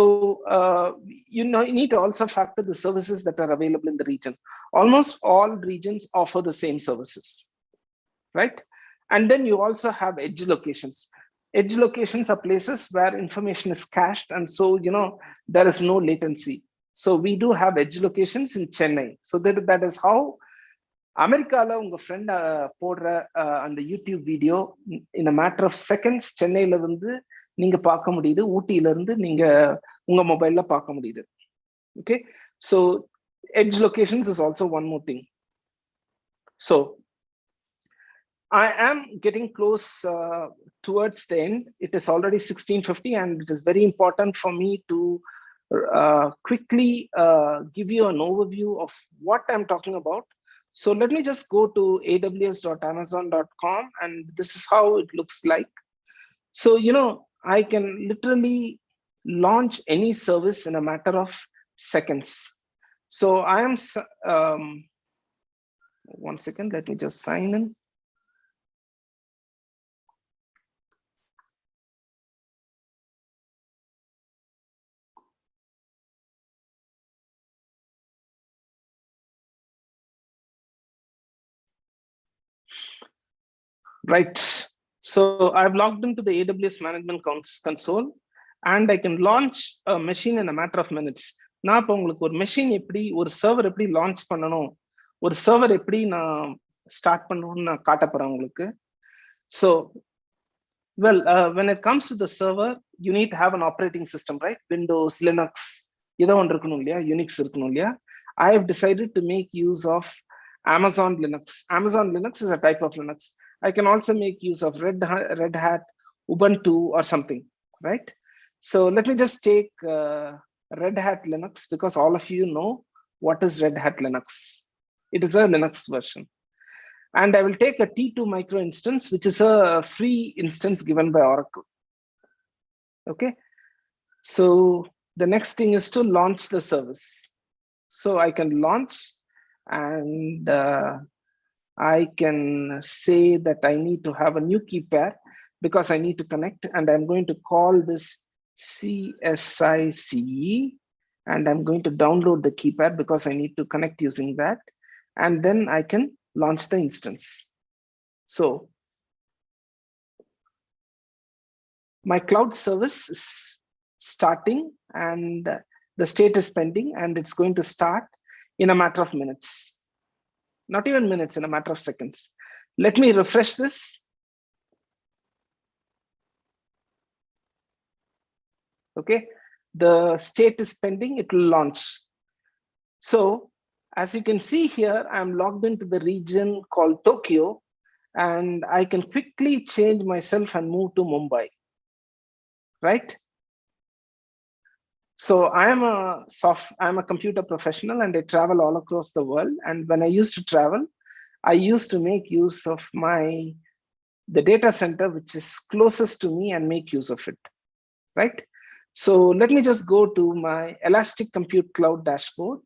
you need to also factor the services that are available in the region. Almost all regions offer the same services, right? And then you also have edge locations. Edge locations are places where information is cached, and so there is no latency. So we do have edge locations in Chennai. So that is how அமெரிக்கால உங்க friend போடுற அந்த YouTube video in a matter of seconds சென்னையில இருந்து நீங்க பார்க்க முடியுது, ஊட்டியில இருந்து நீங்க உங்க மொபைல்ல பார்க்க முடியுது. Okay, so edge locations is also one more thing. So I am getting close towards the end. It is already 16:50 and it is very important for me to quickly give you an overview of what I'm talking about. So let me just go to aws.amazon.com and this is how it looks like. So, I can literally launch any service in a matter of seconds. So I am, one second, let me just sign in. Right. So I've logged into the AWS management console and I can launch a machine in a matter of minutes. நான் இப்போ உங்களுக்கு ஒரு machine எப்படி, ஒரு server எப்படி launch பண்ணணும், ஒரு server எப்படி நான் ஸ்டார்ட் பண்ணணும்னு நான் காட்ட போறேன் உங்களுக்கு. So, well, when it comes to the server, you need to have an operating system, right? Windows, Linux, ஏதோ ஒன்று இருக்கணும் இல்லையா, யூனிக்ஸ் இருக்கணும் இல்லையா. I have decided to make use of Amazon Linux. Amazon Linux is a type of Linux. I can also make use of Red Hat, Ubuntu or something, right? So let me just take Red Hat Linux because all of you know what is Red Hat Linux. It is a Linux version. And I will take a T2 micro instance, which is a free instance given by Oracle. Okay. So the next thing is to launch the service. So I can launch and I can say that I need to have a new key pair because I need to connect, and I'm going to call this CSICE and I'm going to download the key pair because I need to connect using that, and then I can launch the instance. So my cloud service is starting and the state is pending and it's going to start in a matter of minutes. Not even minutes, in a matter of seconds. Let me refresh this. Okay, the state is pending, it will launch. So as you can see here, I'm logged into the region called Tokyo and I can quickly change myself and move to Mumbai, right? So I'm a computer professional and I travel all across the world. And when I used to travel, I used to make use of the data center which is closest to me and make use of it, right? So let me just go to my Elastic Compute Cloud dashboard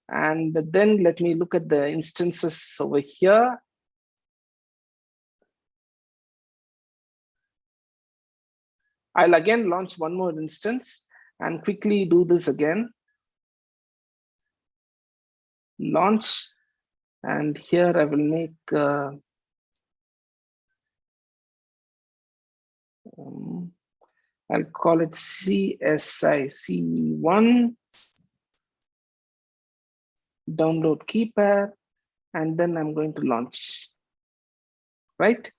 and then let me look at the instances over here. I'll again launch one more instance and quickly do this again. Launch, and here I will make I'll call it CSICE1, download key pair, and then I'm going to launch, right?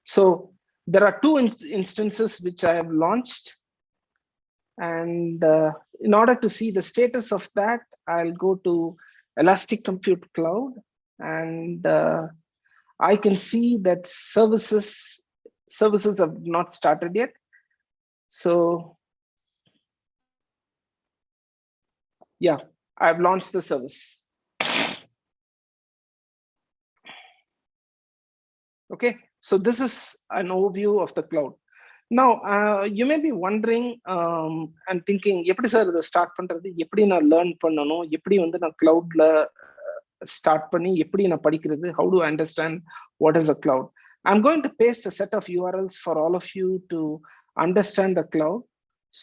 So there are two instances which I have launched, and in order to see the status of that, I'll go to Elastic Compute Cloud and I can see that services have not started yet. So yeah, I've launched the service. Okay, so this is an overview of the cloud. Now you may be wondering and thinking, எப்படி sir இதை start பண்றது, எப்படி நான் learn பண்ணணும், எப்படி வந்து நான் கிளவுட்ல start பண்ணி எப்படி நான் படிக்கிறது, how do I understand what is a cloud? I'm going to paste a set of URLs for all of you to understand the cloud.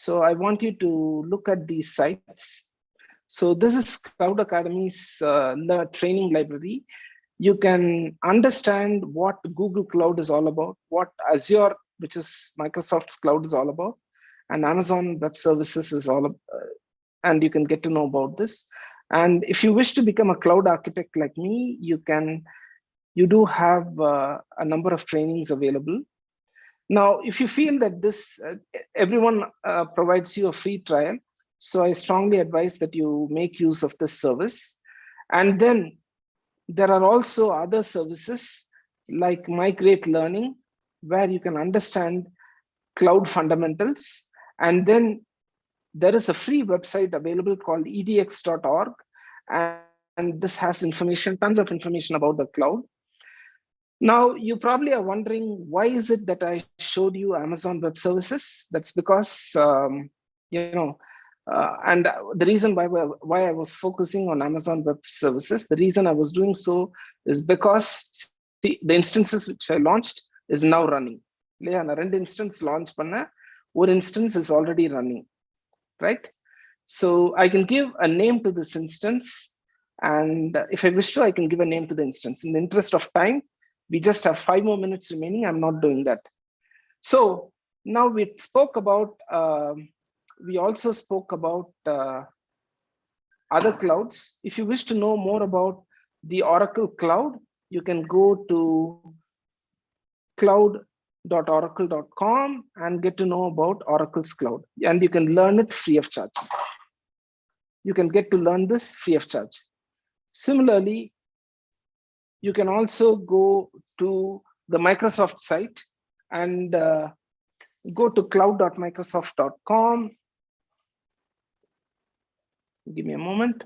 So I want you to look at these sites. So this is Cloud Academy's training library. You can understand what Google Cloud is all about, what Azure, which is Microsoft's cloud, is all about, and Amazon Web Services is all about, and you can get to know about this. And if you wish to become a cloud architect like me, you can you do have a number of trainings available. Now, if you feel that this, everyone provides you a free trial, so I strongly advise that you make use of this service. And then there are also other services like My Great Learning, where you can understand cloud fundamentals. And then there is a free website available called edx.org. And this has information, tons of information about the cloud. Now, you probably are wondering, why is it that I showed you Amazon Web Services? That's because, and the reason why I was focusing on Amazon Web Services, the reason I was doing so is because the instances which I launched is now running. One instance launch panna, one instance is already running, right? So I can give a name to this instance, and if I wish to, I can give a name to the instance. In the interest of time, we just have 5 more minutes remaining. I'm not doing that. So now we spoke about, we also spoke about other clouds. If you wish to know more about the Oracle Cloud, you can go to cloud.oracle.com and get to know about Oracle's Cloud. And you can learn it free of charge. You can get to learn this free of charge. Similarly, you can also go to the Microsoft site and go to cloud.microsoft.com. Give me a moment.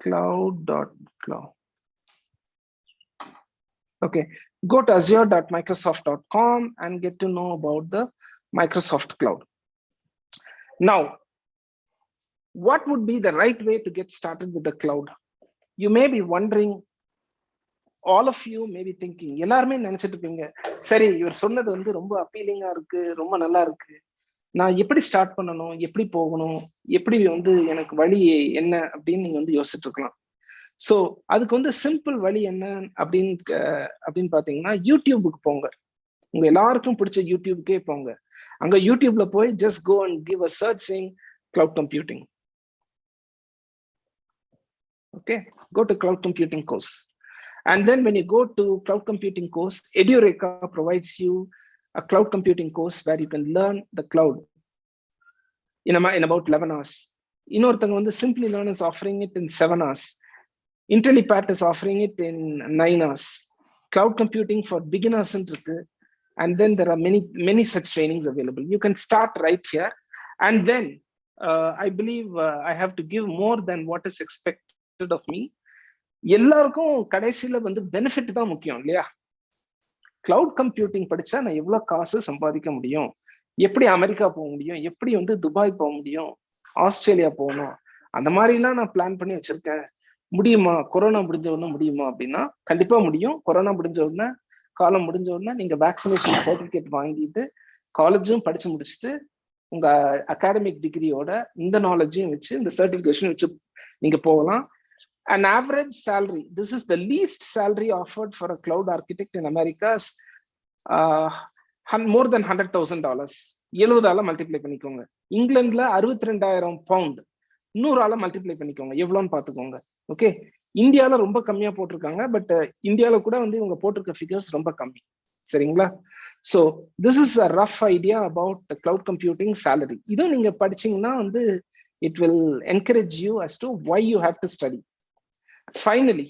Cloud.cloud. Okay, go to azure.microsoft.com and get to know about the Microsoft Cloud. Now, what would be the right way to get started with the cloud? You may be wondering, all of you may be thinking, எல்லாருமே நினைச்சிட்டு இருப்பீங்க, சரி இவர் சொன்னது வந்து ரொம்ப அப்பீலிங்கா இருக்கு, ரொம்ப நல்லா இருக்கு, நான் எப்படி ஸ்டார்ட் பண்ணணும், எப்படி போகணும், எப்படி வந்து எனக்கு வழி என்ன அப்படின்னு நீங்க வந்து யோசிச்சுட்டு இருக்கலாம். ஸோ அதுக்கு வந்து சிம்பிள் வழி என்ன அப்படின்னு பாத்தீங்கன்னா, யூடியூபுக்கு போங்க. உங்க எல்லாருக்கும் பிடிச்ச யூடியூப்க்கே போங்க. அங்க யூடியூப்ல போய் just go and give a search saying cloud computing. Okay, go to cloud computing course. And then when you go to cloud computing course, Edureka provides you a cloud computing course where you can learn the cloud in about 11 hours. Inorthanga வந்து Simply Learn is offering it in 7 hours. IntelliPat is offering it in 9 hours. Cloud computing for beginners இருக்கு. And then there are many such trainings available. You can start right here. And then I believe I have to give more than what is expected of me. எல்லாருக்கும் கடைசியில வந்து benefit தான் முக்கியம் இல்லையா? Cloud computing படிச்சா நான் எவ்வளவு காசு சம்பாதிக்க முடியும், எப்படி அமெரிக்கா போக முடியும், எப்படி வந்து துபாய் போக முடியும், ஆஸ்திரேலியா போகணும், அந்த மாதிரிலாம் நான் பிளான் பண்ணி வச்சிருக்கேன். முடியுமா? கொரோனா முடிஞ்ச உடனே முடியுமா அப்படின்னா கண்டிப்பா முடியும். கொரோனா முடிஞ்ச உடனே, காலம் முடிஞ்ச உடனே நீங்க வேக்சினேஷன் சர்டிபிகேட் வாங்கிட்டு காலேஜும் படிச்சு முடிச்சுட்டு உங்க அகாடமிக் டிகிரியோட இந்த நாலேஜையும் வச்சு இந்த சர்டிபிகேஷன் வச்சு நீங்க போகலாம். An average salary, this is the least salary offered for a cloud architect in America, is more than $100,000. 70ஆல multiply பண்ணிக்கோங்க. இங்கிலாந்துல 62,000 பவுண்ட், 100ஆல மல்டிப்ளை பண்ணிக்கோங்க, எவ்வளோன்னு பாத்துக்கோங்க. ஓகே, இந்தியால ரொம்ப கம்மியா போட்டிருக்காங்க, பட் இந்தியால கூட வந்து இவங்க போட்டிருக்க ஃபிகர்ஸ் ரொம்ப கம்மி. சரிங்களா? So this is a rough idea about cloud computing salary. இதுவும் நீங்க படிச்சீங்கன்னா வந்து it will encourage you as to why you have to study. Finally,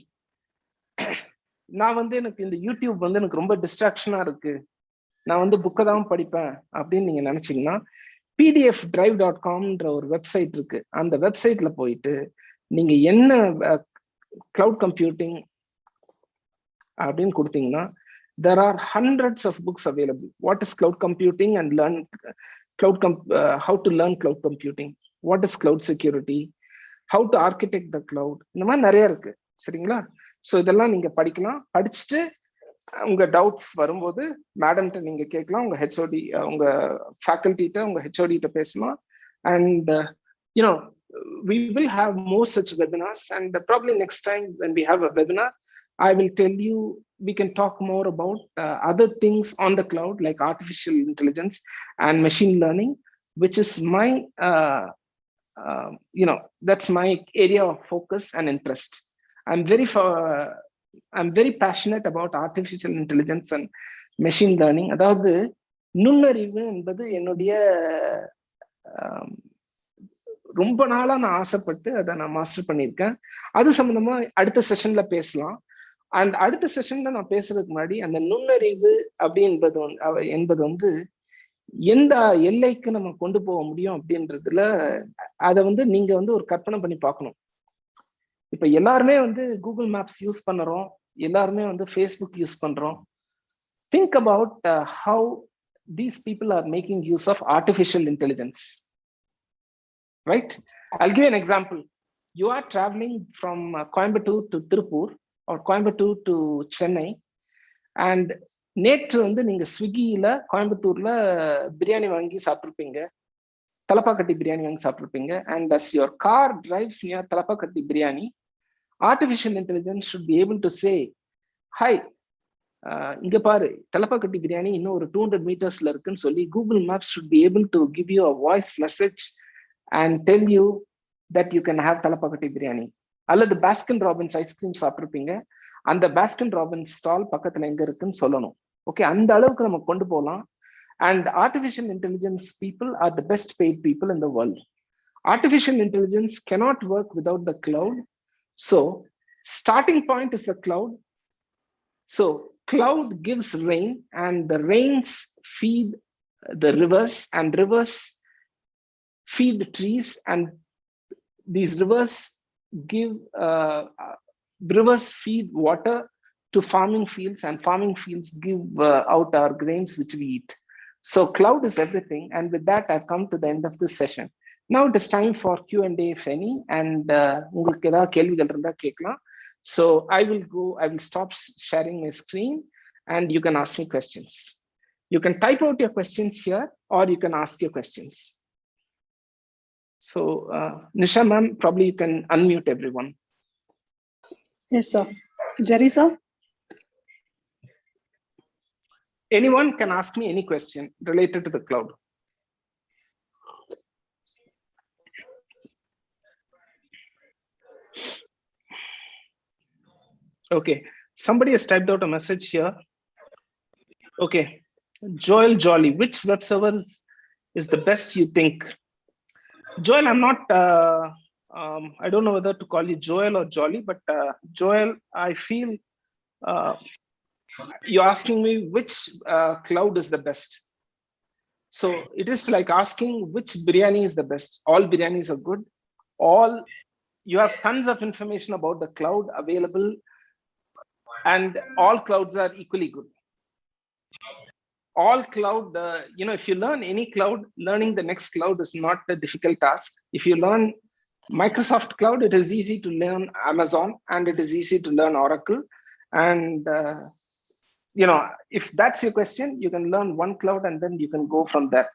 நான் வந்து எனக்கு இந்த யூடியூப் வந்து எனக்கு ரொம்ப டிஸ்ட்ராக்ஷனா இருக்கு, நான் வந்து புக்கை தான் படிப்பேன் அப்படின்னு நீங்க நினைச்சீங்கன்னா, pdfdrive.comன்ற ஒரு வெப்சைட் இருக்கு. அந்த வெப்சைட்ல போயிட்டு நீங்க என்ன கிளவுட் கம்ப்யூட்டிங் அப்படின்னு கொடுத்தீங்கன்னா, there are hundreds of books available. What is cloud computing and how to learn cloud computing, what is cloud security, how to architect the cloud, இந்த மாதிரி நிறைய இருக்கு. சரிங்களா? ஸோ இதெல்லாம் நீங்க படிக்கலாம். படிச்சுட்டு உங்க டவுட்ஸ் வரும்போது மேடம்கிட்ட நீங்க கேட்கலாம், உங்க ஹெச்ஓடி, உங்க ஃபேக்கல்டிட்ட, உங்க ஹெச்ஓடிட்ட பேசலாம். And you know we will have more such webinars, and probably next time when we have a webinar, I will tell you, we can talk more about other things on the cloud like artificial intelligence and machine learning, which is my that's my area of focus and interest. I'm very I'm very passionate about artificial intelligence and machine learning. அதாவது நுண்ணறிவு என்பது என்னுடைய ரொம்ப நாளா நான் ஆசைப்பட்டு அதை நான் மாஸ்டர் பண்ணியிருக்கேன். அது சம்பந்தமா அடுத்த செஷன்ல பேசலாம். அண்ட் அடுத்த செஷன்ல நான் பேசுறதுக்கு முன்னாடி அந்த நுண்ணறிவு என்பது வந்து எந்த எல்லைக்கு நம்ம கொண்டு போக முடியும் அப்படின்றதுல அதை வந்து நீங்க வந்து ஒரு கற்பனை பண்ணி பார்க்கணும். இப்ப எல்லாருமே வந்து கூகுள் மேப்ஸ் யூஸ் பண்றோம், எல்லாருமே வந்து ஃபேஸ்புக் யூஸ் பண்றோம். Think about how these people are making use of artificial intelligence. Right? I'll give you an example. You are traveling from Coimbatore to Tirupur or Coimbatore to Chennai, and நேற்று வந்து நீங்க ஸ்விக்கியில கோயம்புத்தூர்ல பிரியாணி வாங்கி சாப்பிட்டுருப்பீங்க, தலப்பாக்கட்டி பிரியாணி வாங்கி சாப்பிட்டுருப்பீங்க. And as your car drives near Thalappakatti biryani, artificial intelligence should be able to say, hi, இங்க பாரு தலப்பாக்கட்டி பிரியாணி இன்னும் ஒரு 200 meters இருக்குன்னு சொல்லி Google Maps should be able to give you a voice message and tell you that you can have talapakatti biryani. அல்லது Baskin Robbins ice cream சாப்பிட்டுருப்பீங்க, அந்த Baskin Robbins stall பக்கத்துல எங்க இருக்குன்னு சொல்லணும். ஓகே, அந்த அளவுக்கு நம்ம கொண்டு போகலாம். And artificial intelligence people are the best paid people in the world. Artificial intelligence cannot work without the cloud. So starting point is the cloud. So cloud gives rain, and the rains feed the rivers, and rivers feed trees, and these rivers feed water to farming fields, and farming fields give out our grains which we eat. So cloud is everything. And with that, I've come to the end of this session. Now it is time for Q&A, if any, and உங்களுக்கு ஏதாவது கேள்விகள் இருந்தா கேட்கலாம். So I will stop sharing my screen and you can ask me questions. You can type out your questions here or you can ask your questions. So Nisha ma'am, probably you can unmute everyone. Yes, sir. Jerry, sir? Anyone can ask me any question related to the cloud. Okay, somebody has typed out a message here. Okay, Joel Jolly, which web servers is the best you think? Joel, I'm not, I don't know whether to call you Joel or Jolly, but Joel, I feel you're asking me which cloud is the best. So it is like asking which biryani is the best. All biryanis are good. You have tons of information about the cloud available, and all clouds are equally good. All cloud, if you learn any cloud, learning the next cloud is not a difficult task. If you learn Microsoft cloud, it is easy to learn Amazon, and it is easy to learn Oracle. And if that's your question, you can learn one cloud and then you can go from there.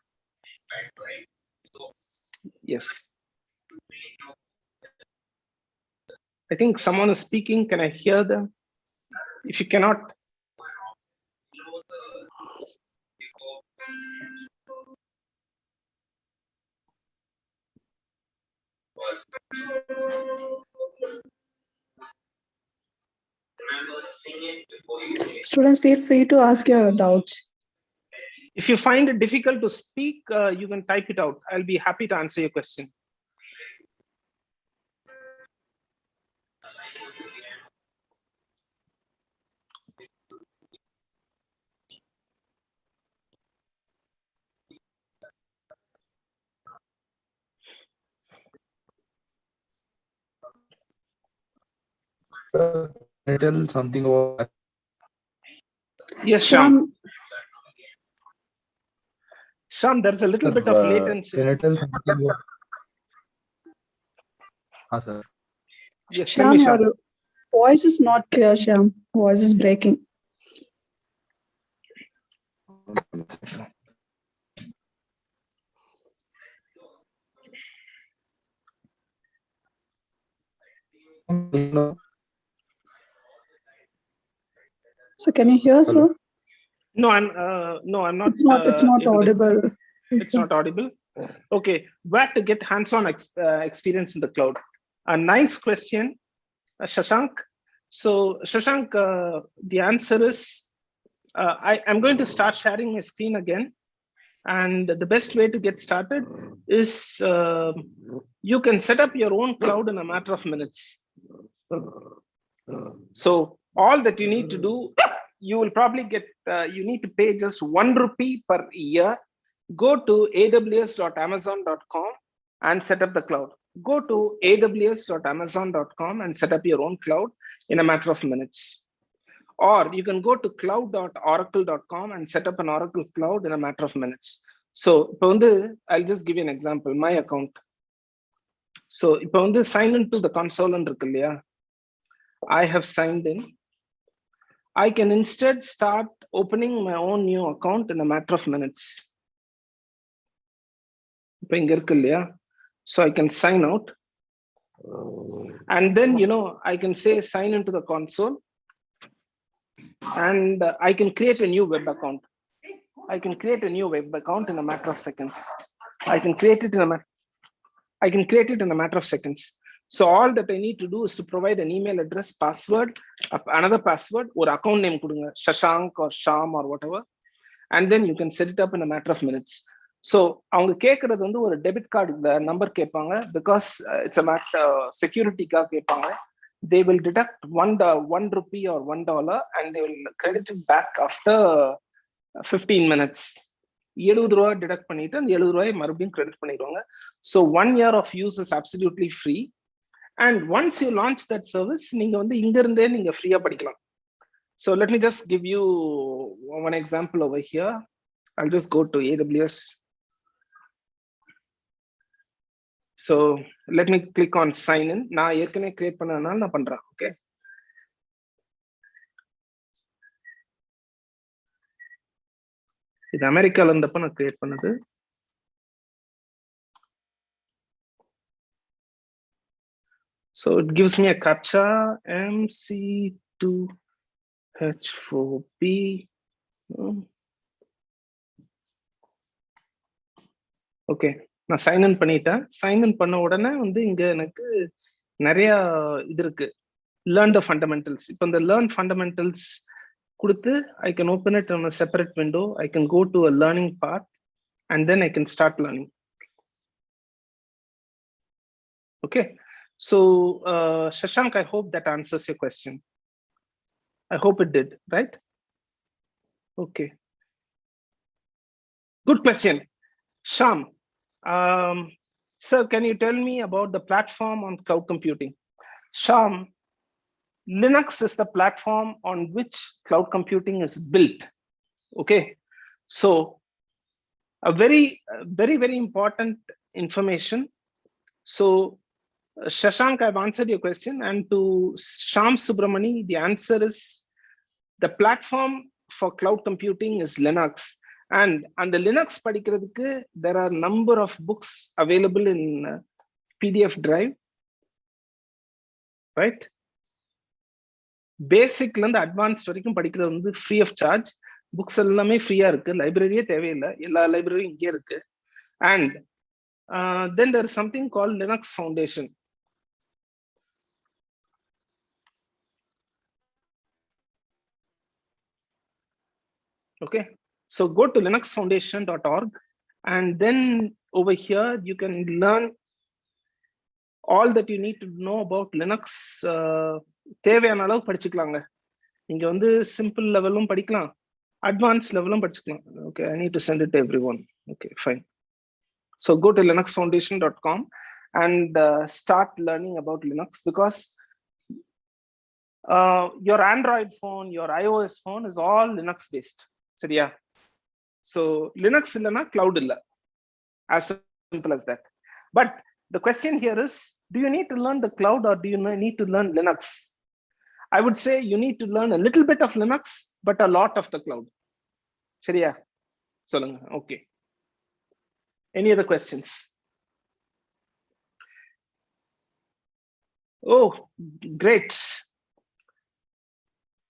Yes. I think someone is speaking. Can I hear them? If you cannot, Students, feel free to ask your doubts. if you find it difficult to speak, you can type it out. I'll be happy to answer your question. Can I tell something about? Yes, Sham. Sham, there's a little bit of latency. Can I tell something about? Sir. Yes, tell me, Sham. Your voice is not clear, Sham. Voice is breaking. So can you hear, sir? No, I'm not. It's not audible. It's not audible. Okay, where to get hands-on experience in the cloud? A nice question, Shashank. So Shashank, the answer is, I'm going to start sharing my screen again. And the best way to get started is you can set up your own cloud in a matter of minutes. So all that you need to do, you will probably get, you need to pay just ₹1 per year. Go to aws.amazon.com and set up the cloud. Go to aws.amazon.com and set up your own cloud in a matter of minutes. Or you can go to cloud.oracle.com and set up an Oracle cloud in a matter of minutes. So I'll just give you an example, my account. So sign into the console and I have signed in. I can instead start opening my own new account in a matter of minutes. So I can sign out. And then, I can say sign into the console. And I can create a new web account. I can create a new web account in a matter of seconds. I can create it in a matter of seconds. So all that I need to do is to provide an email address, password, another password, or account name, Shashank or Sham or whatever. And then you can set it up in a matter of minutes. So அவங்க கேட்கறது வந்து ஒரு debit card number கேட்பாங்க, because it's a matter security-க்காக கேட்பாங்க. They will deduct ₹1 or $1 and they will credit it back after 15 minutes. ₹70 deduct பண்ணிட்டு அந்த ₹70 மறுபடியும் credit பண்ணிடுவாங்க. So 1 year of use is absolutely free. And once you launch that service, நீங்க வந்து இங்க இருந்தே நீங்க ஃப்ரீயா படிக்கலாம். So let me just give you one example over here. I'll just go to AWS. So let me click on sign in. நான் ஏற்கனவே create பண்ணதுனால நான் பண்றேன். ஓகே, இது அமெரிக்கால இருந்தப்ப நான் கிரியேட் பண்ணது. So it gives me a captcha MC2H4B. Okay, நான் சைன் இன் பண்ணிட்டேன். சைன் இன் பண்ண உடனே வந்து இங்க எனக்கு நிறைய இது இருக்கு, லேர்ன் த ஃபண்டமெண்டல்ஸ். இப்போ இந்த லேர்ன் ஃபண்டமெண்டல்ஸ் கொடுத்து I can open it on a separate window. I can go to a learning path and then I can start learning. Okay, so Shashank, I hope that answers your question. I hope it did, right? Okay, good question. Sham, sir, can you tell me about the platform on cloud computing? Sham, Linux is the platform on which cloud computing is built. Okay, so a very, very important information. So Shashank, I've answered your question, and to Sham Subramani, the answer is the platform for cloud computing is Linux. And the Linux padikkiradhukku there are number of books available in PDF drive, right? Basic la and advanced varaikum padikkiradhu vandu free of charge. Books ellame free ah irukku, library thevilla, ella library inge irukku. And then there is something called Linux Foundation. Okay, so go to linuxfoundation.org and then over here you can learn all that you need to know about Linux. தேவையான அளவு படிச்சுக்கலாங்க. நீங்க வந்து simple லெவலும் படிக்கலாம், advance லெவலும் படிச்சுக்கலாம். Okay, I need to send it to everyone. Okay, fine. So go to linuxfoundation.com and start learning about Linux, because your Android phone, your iOS phone is all Linux based. சரியா? So Linux illana cloud illa, as simple as that. But the question here is, do you need to learn the cloud or do you need to learn Linux? I would say you need to learn a little bit of Linux but a lot of the cloud. சரியா? சொல்லுங்க. Okay, any other questions? Oh, great.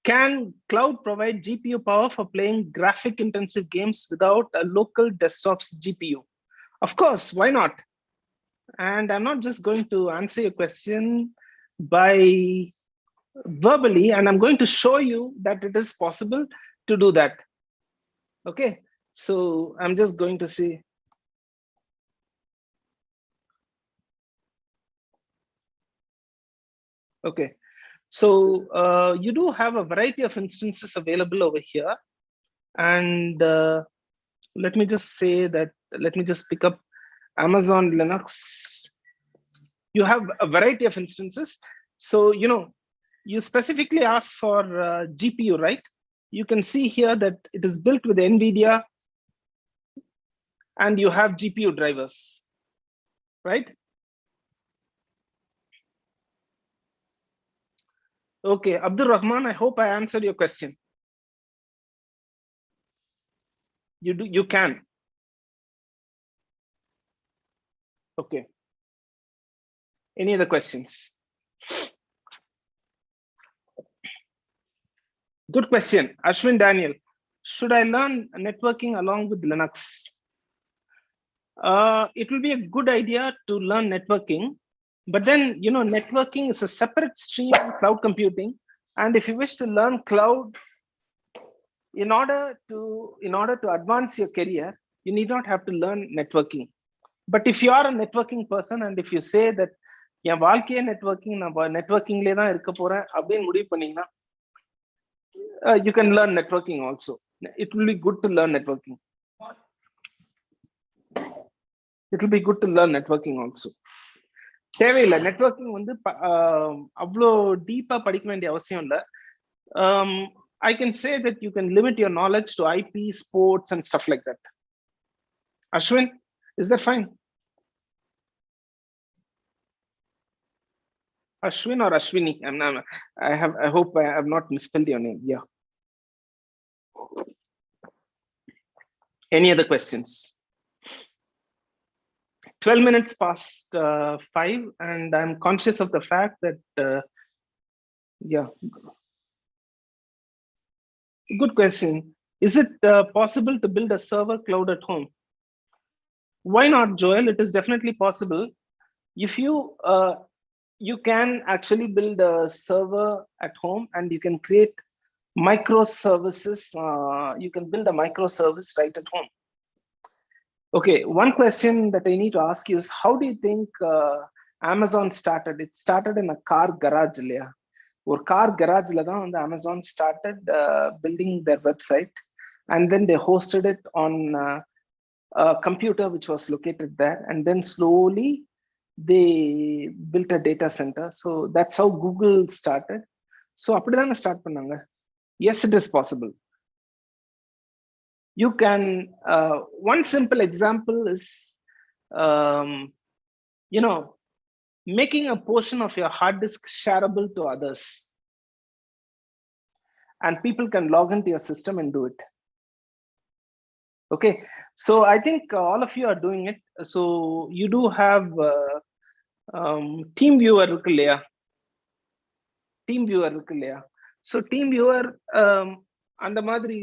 Can cloud provide GPU power for playing graphic intensive games without a local desktop's GPU? Of course, why not? And I'm not just going to answer your question by verbally, and I'm going to show you that it is possible to do that. Okay, so I'm just going to see. Okay, so you do have a variety of instances available over here, and let me just say that, let me just pick up Amazon Linux. You have a variety of instances. So, you specifically asked for GPU, right? You can see here that it is built with NVIDIA and you have GPU drivers, right? Okay, Abdul Rahman, I hope I answered your question. You can. Okay. Any other questions? Good question. Ashwin Daniel, should I learn networking along with Linux? It will be a good idea to learn networking, but then, networking is a separate stream in cloud computing. And if you wish to learn cloud, in order to advance your career, you need not have to learn networking. But if you are a networking person, and if you say that என் வாழ்க்கையே networking, நம்ம நெட்வொர்க்கிங்லேயே தான் இருக்க போறேன் அப்படின்னு முடிவு பண்ணீங்கன்னா, you can learn networking also. It will be good to learn networking. It will be good to learn networking also. தேவையில்லை, networking வந்து அவ்வளோ டீப்பா படிக்க வேண்டிய அவசியம் இல்லை. I can say that you can limit your knowledge to IP, sports, and stuff like that. Ashwin, is that fine? Ashwin or Ashwini? I hope I have not misspelled your name. Yeah. Any other questions? 12 minutes past 5, and I'm conscious of the fact that, yeah. Good question. Is it possible to build a server cloud at home? Why not, Joel? It is definitely possible. If you can actually build a server at home, and you can create microservices. You can build a microservice right at home. Okay, one question that I need to ask you is, how do you think Amazon started? It started in a car garage. Or car garage la dhaan Amazon started building their website, and then they hosted it on a computer which was located there, and then slowly they built a data center. So that's how Google started. So appadidana start pannanga. Yes, it is possible. You can, one simple example is, making a portion of your hard disk shareable to others, and people can log into your system and do it. Okay, so I think all of you are doing it. So you do have team viewer irukku illaya? Team viewer irukku illaya? So team viewer அந்த மாதிரி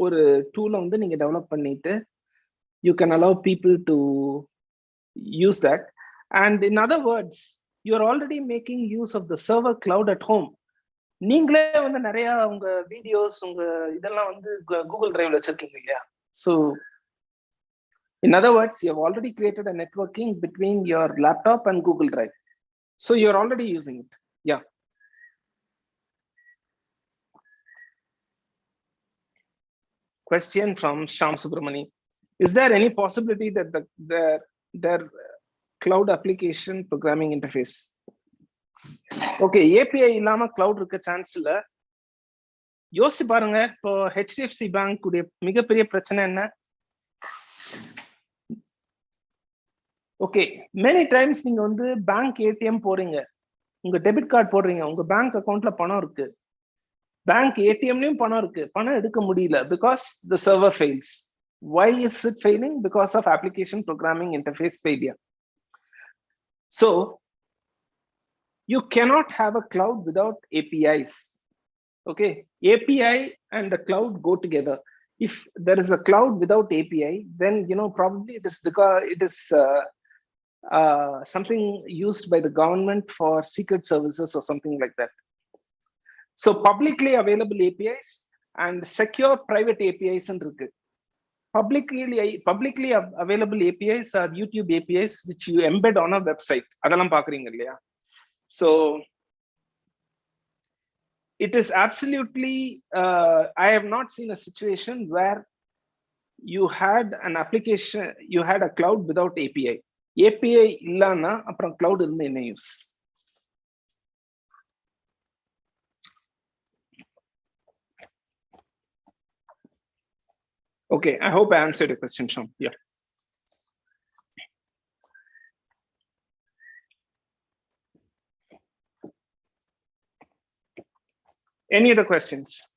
ஒரு டூலை வந்து நீங்க develop பண்ணிட்டு, you can allow people to use that. And in other words, you're already making use of the server cloud at home. நீங்களே வந்து நிறைய உங்க வீடியோஸ், உங்க இதெல்லாம் வந்து கூகுள் டிரைவ்ல வச்சிருக்கீங்க இல்லையா? So in other words, you have already created a networking between your laptop and Google Drive. So you're already using it. Yeah. Question from Sham Subramani. Is there any possibility that their cloud application programming interface? Okay, API இல்லாம cloud இருக்க chance இல்ல. யோசிச்சு பாருங்க, இப்போ HDFC bank உடைய மிகப்பெரிய பிரச்சனை என்ன? ஓகே, மெனி டைம்ஸ் நீங்க வந்து பேங்க் ஏடிஎம் போறீங்க, உங்க டெபிட் கார்டு போடுறீங்க, உங்க பேங்க் அக்கௌண்ட்ல பணம் இருக்கு, பேங்க் ஏடிஎம்லயும் பணம் இருக்கு, பணம் எடுக்க முடியல, because the server fails. Why is it failing? Because of application programming interface failure. So you cannot have a cloud without APIs. Okay, API and the cloud go together. If there is a cloud without API, then probably it is because it is something used by the government for secret services or something like that. So publicly available APIs and secure private APIs and publicly available APIs are YouTube APIs which you embed on a website. So it is absolutely, I have not seen a situation where you had an application, you had a cloud without API. API illana apram cloud irundha enna use? Okay, I hope I answered your question, Sham. Yeah. Any other questions?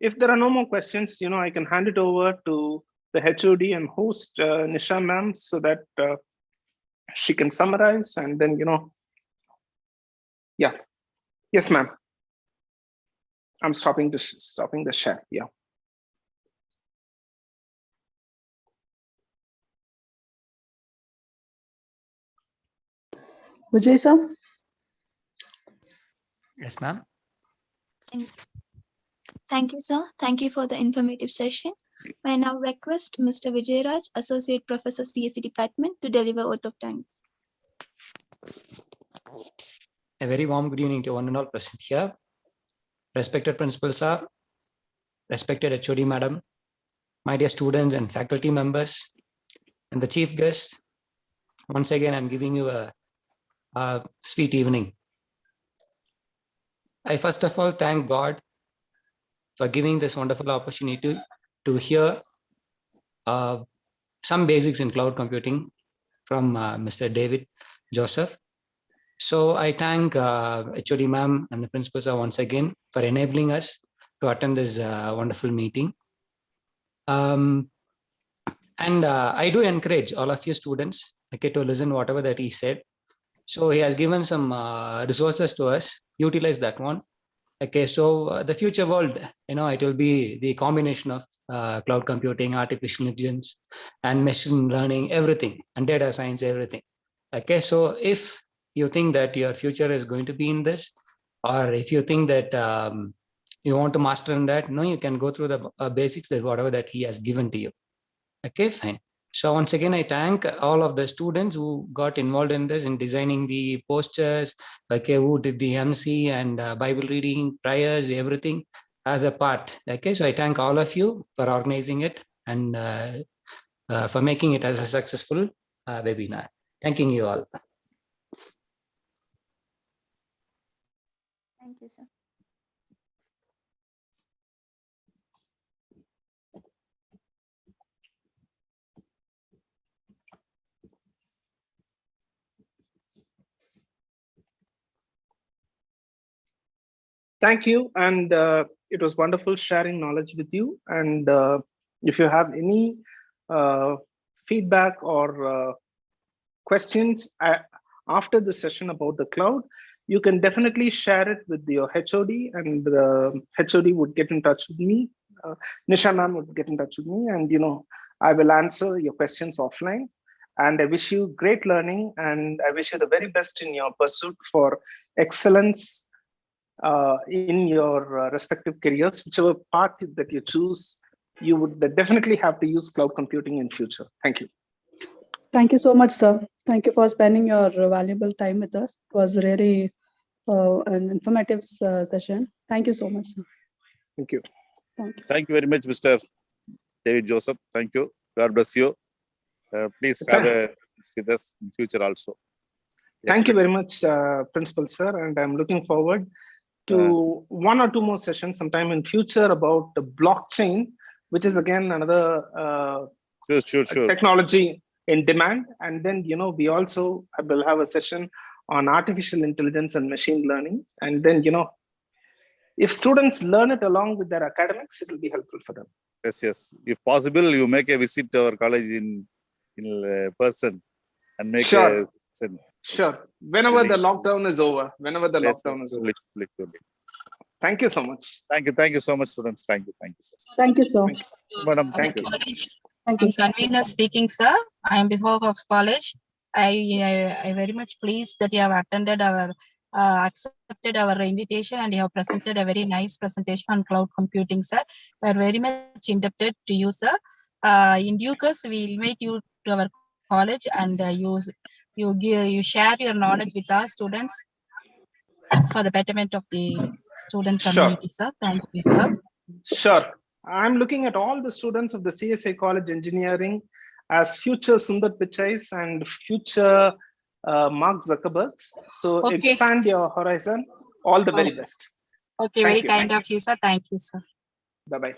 If there are no more questions, I can hand it over to the HOD and host Nisha ma'am so that she can summarize and then, yeah. Yes, ma'am. I'm stopping the share. Yeah. Vijay sir? Yes, ma'am. Thank you, sir. Thank you for the informative session. I now request Mr. Vijay Raj, Associate Professor, CSE Department, to deliver oath of thanks. A very warm good evening to one and all present here. Respected Principal Sir, respected HOD Madam, my dear students and faculty members, and the chief guest. Once again, I'm giving you a sweet evening. I first of all thank God for giving this wonderful opportunity to hear some basics in cloud computing from Mr. David Joseph. So I thank HOD ma'am and the principal sir once again for enabling us to attend this wonderful meeting. And I do encourage all of you students, okay, to listen whatever that he said. So he has given some resources to us, utilize that one. Okay, so the future world, it will be the combination of cloud computing, artificial intelligence, and machine learning, everything, and data science, everything. Okay, so if you think that your future is going to be in this, or if you think that you want to master in that, no, you can go through the basics, that whatever that he has given to you. Okay, fine. So once again, I thank all of the students who got involved in this, in designing the posters, okay, who did the MC and Bible reading, prayers, everything as a part. Okay, so I thank all of you for organizing it and for making it as a successful webinar. Thanking you all. Thank you, sir. Thank you. And it was wonderful sharing knowledge with you. And if you have any feedback or questions after the session about the cloud, you can definitely share it with your HOD, and the HOD would get in touch with me. Nisha ma'am would get in touch with me, and I will answer your questions offline. And I wish you great learning, and I wish you the very best in your pursuit for excellence in your respective careers. Whichever path that you choose, you would definitely have to use cloud computing in future. Thank you. Thank you so much, sir. Thank you for spending your valuable time with us. It was really an informative session. Thank you so much, sir. Thank you. Thank you. Thank you very much, Mr. David Joseph. Thank you. God bless you. Please have a with us in future also. Thank you very much, Principal Sir, and I'm looking forward to one or two more sessions sometime in future about the blockchain, which is again another sure. technology in demand. And then, we also will have a session on artificial intelligence and machine learning. And then, if students learn it along with their academics, it will be helpful for them. Yes. If possible, you make a visit to our college in person and make Sure. Sure. Whenever the lockdown is over. Literally. Thank you so much. Thank you so much, students. Thank you, sir. Thank you, sir. Madam, Thank you. Thank you, I'm sir. convener speaking, sir. I am behalf of college. I very much pleased that you have attended our accepted our invitation and you have presented a very nice presentation on cloud computing, sir. We are very much indebted to you, sir. In due course, we will invite you to our college and you share your knowledge with our students for the betterment of the student Sure. community, sir. Thank you, sir. Sure. I'm looking at all the students of the CSI College Engineering as future Sundar Pichais and future Mark Zuckerbergs. So Okay. expand your horizon. All the very best. Okay, Thank very you. kind of you, sir. Thank you, sir. Bye-bye.